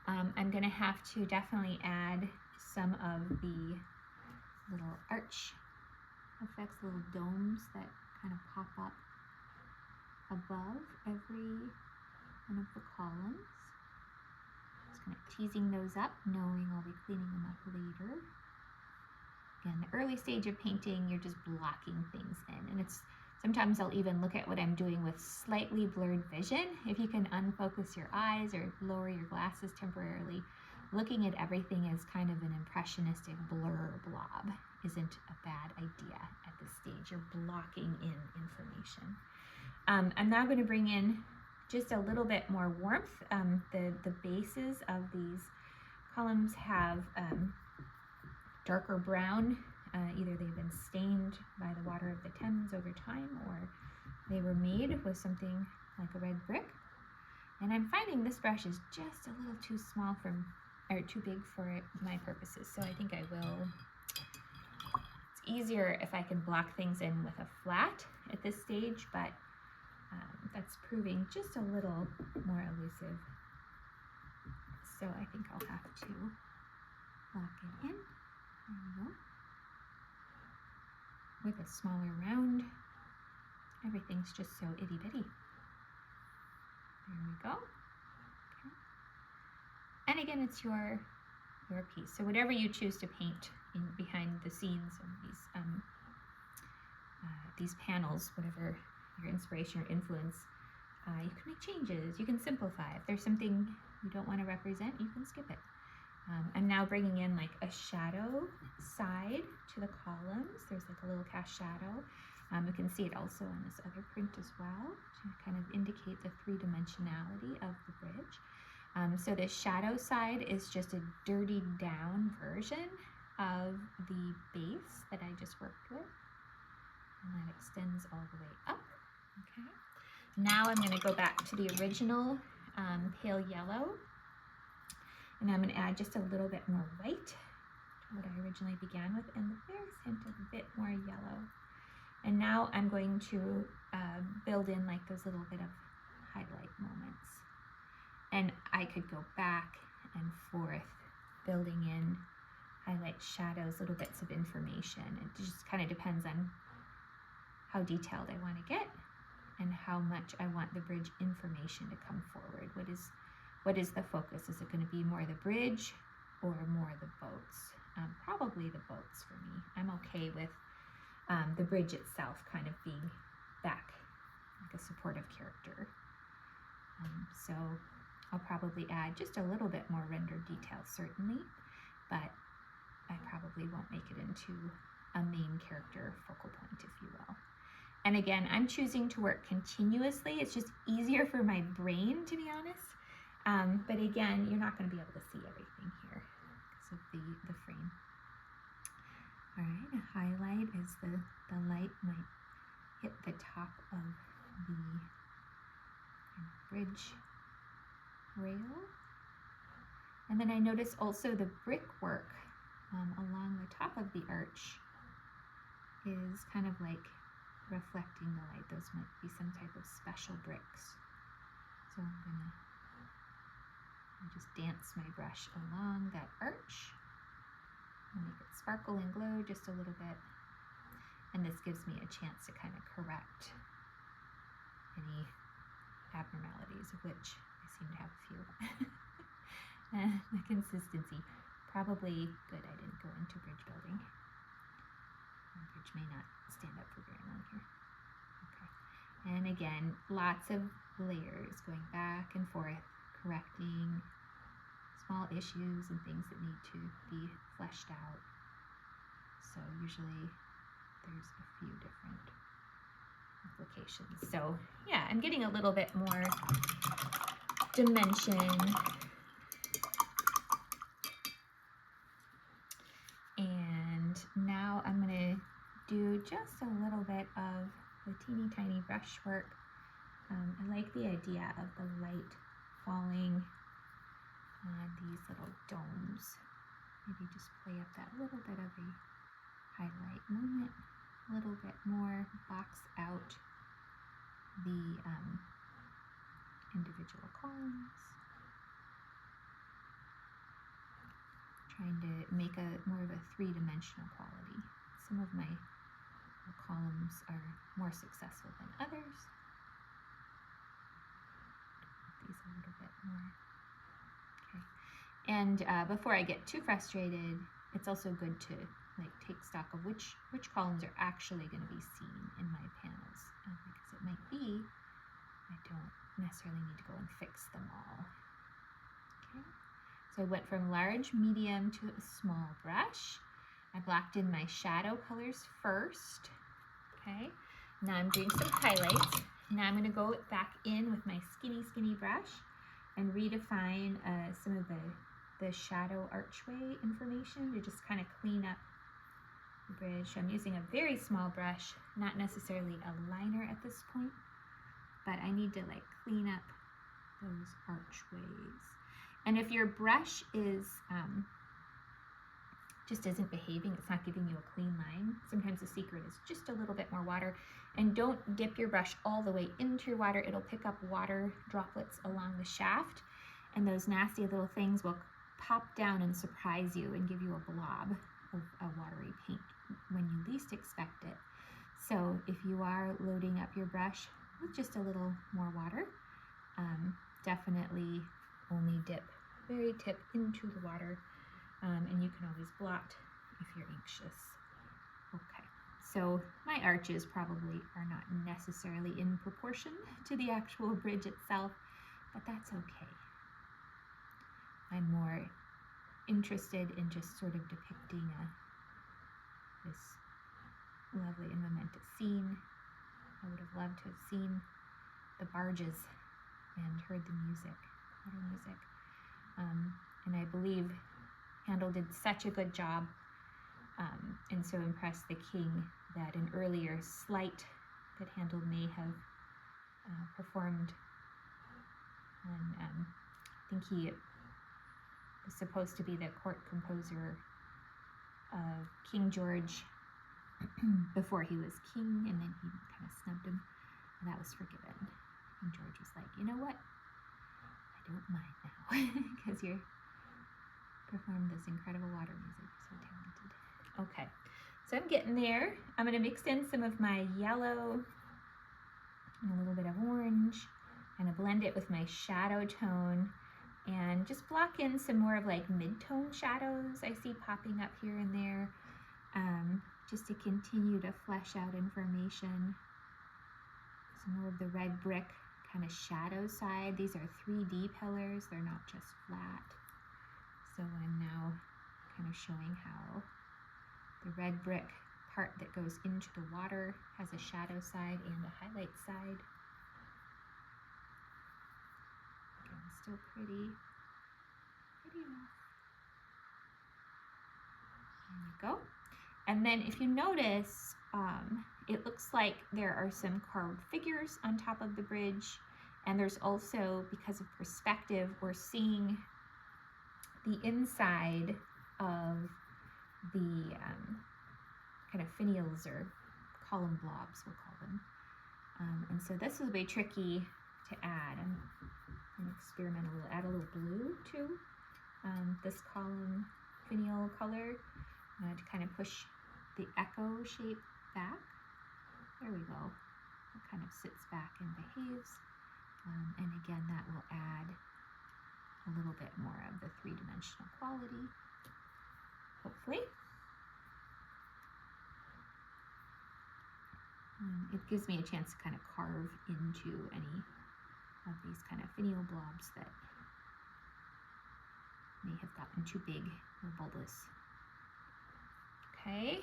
I'm going to have to definitely add some of the little arch effects, little domes that kind of pop up above every one of the columns. Just kind of teasing those up, knowing I'll be cleaning them up later. Again, the early stage of painting, you're just blocking things in, and it's sometimes I'll even look at what I'm doing with slightly blurred vision. If you can unfocus your eyes or lower your glasses temporarily, looking at everything as kind of an impressionistic blur blob isn't a bad idea at this stage. You're blocking in information. I'm now going to bring in just a little bit more warmth. The bases of these columns have darker brown. Either they've been stained by the water of the Thames over time, or they were made with something like a red brick. And I'm finding this brush is just a little too small or too big for my purposes. So I think I will. It's easier if I can block things in with a flat at this stage, but that's proving just a little more elusive. So I think I'll have to lock it in. There we go. With a smaller round, everything's just so itty bitty. There we go. Okay. And again, it's your piece. So whatever you choose to paint in behind the scenes of these panels, whatever your inspiration or influence, you can make changes, you can simplify. If there's something you don't want to represent, you can skip it. I'm now bringing in like a shadow side to the columns. There's like a little cast shadow. You can see it also on this other print as well to kind of indicate the three-dimensionality of the bridge. So the shadow side is just a dirtied down version of the base that I just worked with. And that extends all the way up. Okay. Now I'm going to go back to the original pale yellow. And I'm going to add just a little bit more white to what I originally began with, and the barest hint of a bit more yellow. And now I'm going to build in like those little bit of highlight moments. And I could go back and forth, building in highlights, shadows, little bits of information. It just kind of depends on how detailed I want to get and how much I want the bridge information to come forward. What is the focus? Is it going to be more the bridge or more the boats? Probably the boats for me. I'm okay with the bridge itself kind of being back like a supportive character. So I'll probably add just a little bit more rendered detail, certainly, but I probably won't make it into a main character focal point, if you will. And again, I'm choosing to work continuously. It's just easier for my brain, to be honest. But again, you're not going to be able to see everything here because of the frame. All right, a highlight as the light might hit the top of the bridge rail. And then I notice also the brickwork along the top of the arch is kind of like reflecting the light. Those might be some type of special bricks. So I'm gonna just dance my brush along that arch and make it sparkle and glow just a little bit. And this gives me a chance to kind of correct any abnormalities, of which I seem to have a few. The consistency, probably good I didn't go into bridge building. The bridge may not stand up for very long here. Okay, and again, lots of layers going back and forth, correcting small issues and things that need to be fleshed out. So usually there's a few different applications. So yeah, I'm getting a little bit more dimension. And now I'm going to do just a little bit of the teeny tiny brush work. I like the idea of the light falling on these little domes. Maybe just play up that little bit of a highlight moment, a little bit more, box out the individual columns. Trying to make more of a three-dimensional quality. Some of my columns are more successful than others. These a little bit more. Okay. And before I get too frustrated, it's also good to take stock of which columns are actually going to be seen in my panels, because it might be I don't necessarily need to go and fix them all. Okay. So I went from large, medium to a small brush. I blocked in my shadow colors first. Okay. Now I'm doing some highlights. Now I'm going to go back in with my skinny brush and redefine some of the shadow archway information to just kind of clean up the bridge. I'm using a very small brush, not necessarily a liner at this point, but I need to clean up those archways. And if your brush is just isn't behaving, it's not giving you a clean line, sometimes the secret is just a little bit more water. And don't dip your brush all the way into your water. It'll pick up water droplets along the shaft, and those nasty little things will pop down and surprise you and give you a blob of a watery paint when you least expect it. So if you are loading up your brush with just a little more water, definitely only dip very tip into the water, and you can always blot if you're anxious. Okay, so my arches probably are not necessarily in proportion to the actual bridge itself, but that's okay. I'm more interested in just sort of depicting this lovely and momentous scene. I would have loved to have seen the barges and heard the music, water music. And I believe Handel did such a good job and so impressed the king that an earlier slight that Handel may have performed on, I think he was supposed to be the court composer of King George before he was king, and then he kind of snubbed him, and that was forgiven. And George was like, you know what? I don't mind now because you're performed this incredible water music. You're so talented. Okay, so I'm getting there. I'm going to mix in some of my yellow and a little bit of orange. I'm going to blend it with my shadow tone and just block in some more of like mid-tone shadows I see popping up here and there, just to continue to flesh out information. Some more of the red brick kind of shadow side. These are 3D pillars, they're not just flat. So I'm now kind of showing how the red brick part that goes into the water has a shadow side and a highlight side. Again, still pretty enough. There we go. And then if you notice, it looks like there are some carved figures on top of the bridge, and there's also, because of perspective, we're seeing the inside of the kind of finials or column blobs, we'll call them. And so this will be tricky to add. I'm going to experiment a little, add a little blue to this column finial color to kind of push the echo shape back. There we go. It kind of sits back and behaves. And again, that will add a little bit more of the three-dimensional quality, hopefully. It gives me a chance to kind of carve into any of these kind of finial blobs that may have gotten too big or bulbous. Okay,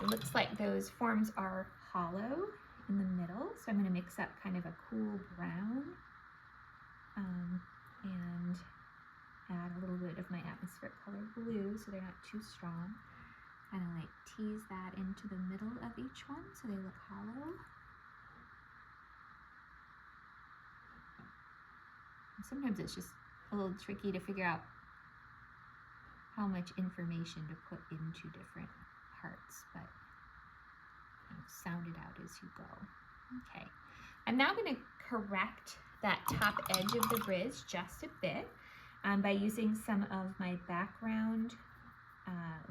it looks like those forms are hollow in the middle, so I'm going to mix up kind of a cool brown and add a little bit of my atmospheric color blue so they're not too strong. Kind of like tease that into the middle of each one so they look hollow. And sometimes it's just a little tricky to figure out how much information to put into different parts, but sound it out as you go. Okay, I'm now going to correct that top edge of the bridge just a bit by using some of my background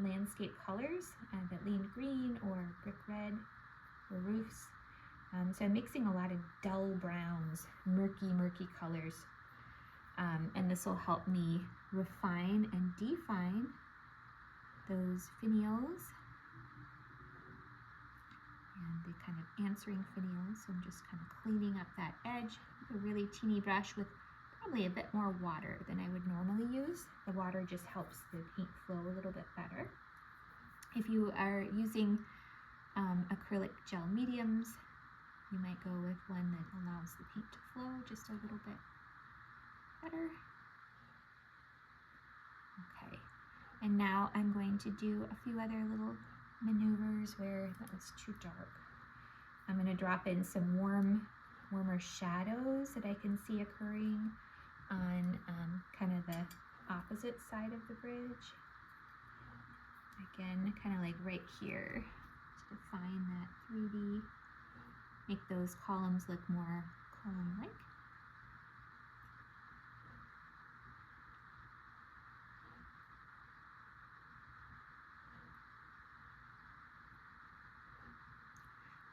landscape colors that lean green or brick red or roofs. So I'm mixing a lot of dull browns, murky colors, and this will help me refine and define those finials and the kind of answering finials. So I'm just kind of cleaning up that edge with a really teeny brush with probably a bit more water than I would normally use. The water just helps the paint flow a little bit better. If you are using acrylic gel mediums, you might go with one that allows the paint to flow just a little bit better. Okay, and now I'm going to do a few other little maneuvers where that was too dark. I'm going to drop in some warmer shadows that I can see occurring on kind of the opposite side of the bridge. Again, kind of like right here to define that 3D, make those columns look more column-like.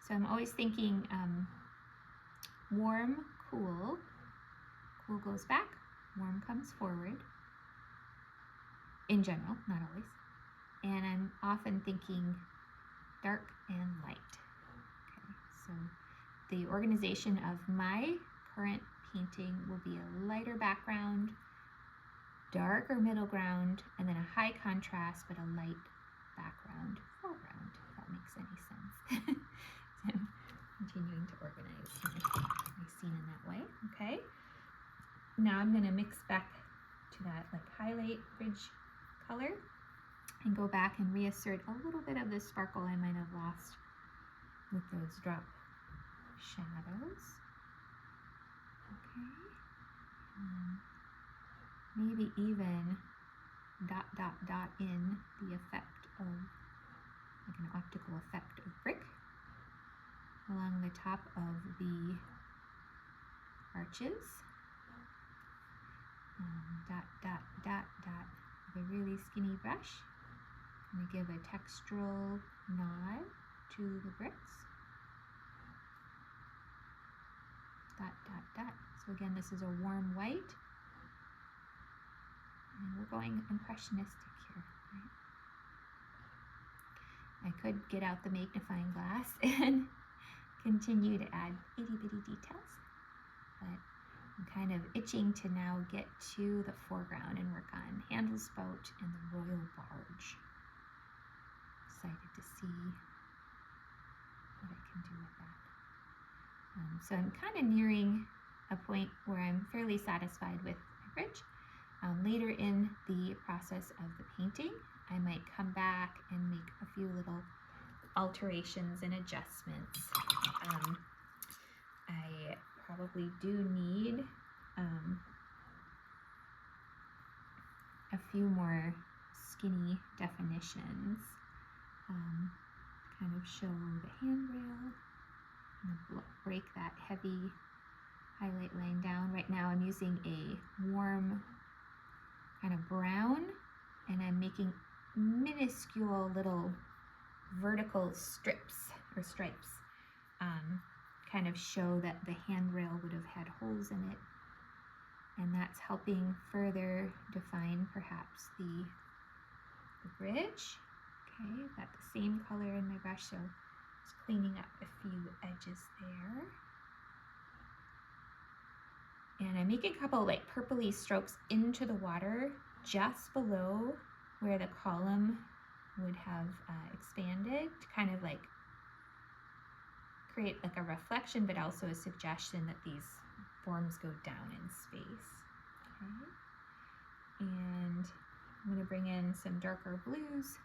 So I'm always thinking warm, cool. Cool goes back, warm comes forward. In general, not always. And I'm often thinking dark and light. Okay, so the organization of my current painting will be a lighter background, darker middle ground, and then a high contrast but a light background foreground, if that makes any sense. So I'm continuing to organize my scene in that way. Okay. Now I'm going to mix back to that like highlight bridge color and go back and reassert a little bit of the sparkle I might have lost with those drop shadows. Okay. Maybe even dot in the effect of like an optical effect of brick along the top of the arches. dot, dot, dot, dot with a really skinny brush. I'm going to give a textural nod to the bricks. Dot, dot, dot. So again, this is a warm white. And we're going impressionistic here, right? I could get out the magnifying glass and continue to add itty bitty details, but I'm kind of itching to now get to the foreground and work on Handel's boat and the royal barge. Excited to see what I can do with that. So I'm kind of nearing a point where I'm fairly satisfied with my bridge. Later in the process of the painting, I might come back and make a few little alterations and adjustments. I probably do need a few more skinny definitions. Kind of show the handrail, and break that heavy highlight line down. Right now I'm using a warm kind of brown, and I'm making minuscule little vertical strips or stripes, kind of show that the handrail would have had holes in it, and that's helping further define perhaps the bridge. Okay, I've got the same color in my brush, so just cleaning up a few edges there. And I'm making a couple like purpley strokes into the water just below where the column would have expanded, to kind of like create like a reflection, but also a suggestion that these forms go down in space. Okay. And I'm going to bring in some darker blues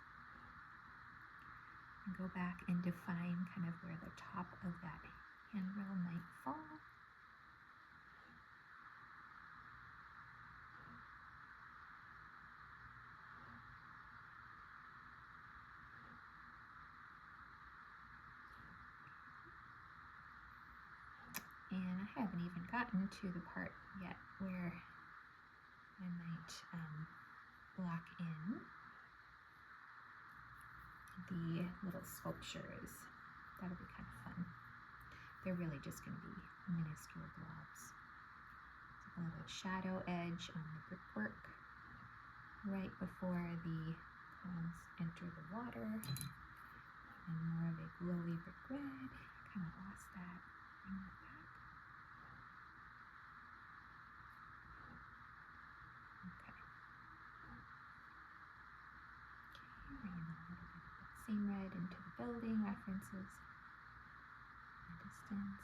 and go back and define kind of where the top of that handrail might fall. And I haven't even gotten to the part yet where I might block in the little sculptures. That'll be kind of fun. They're really just going to be minuscule blobs. So a little shadow edge on the brickwork right before the columns enter the water, and more of a glowy brick red. Kind of lost that. Bring that back. Bringing a little bit of that same red into the building references, the distance.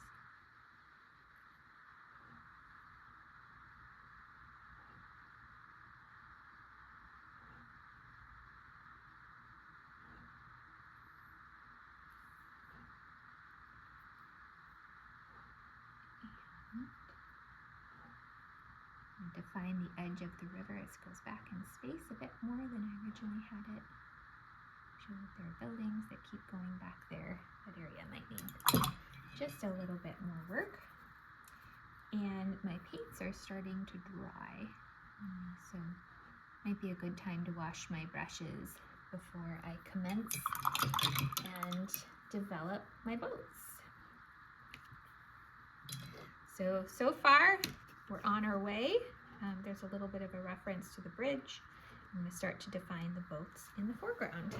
And define the edge of the river as it goes back in space a bit more than I originally had it. Show that there are buildings that keep going back there. That area might need just a little bit more work. And my paints are starting to dry, so might be a good time to wash my brushes before I commence and develop my boats. So far we're on our way. There's a little bit of a reference to the bridge. I'm going to start to define the boats in the foreground.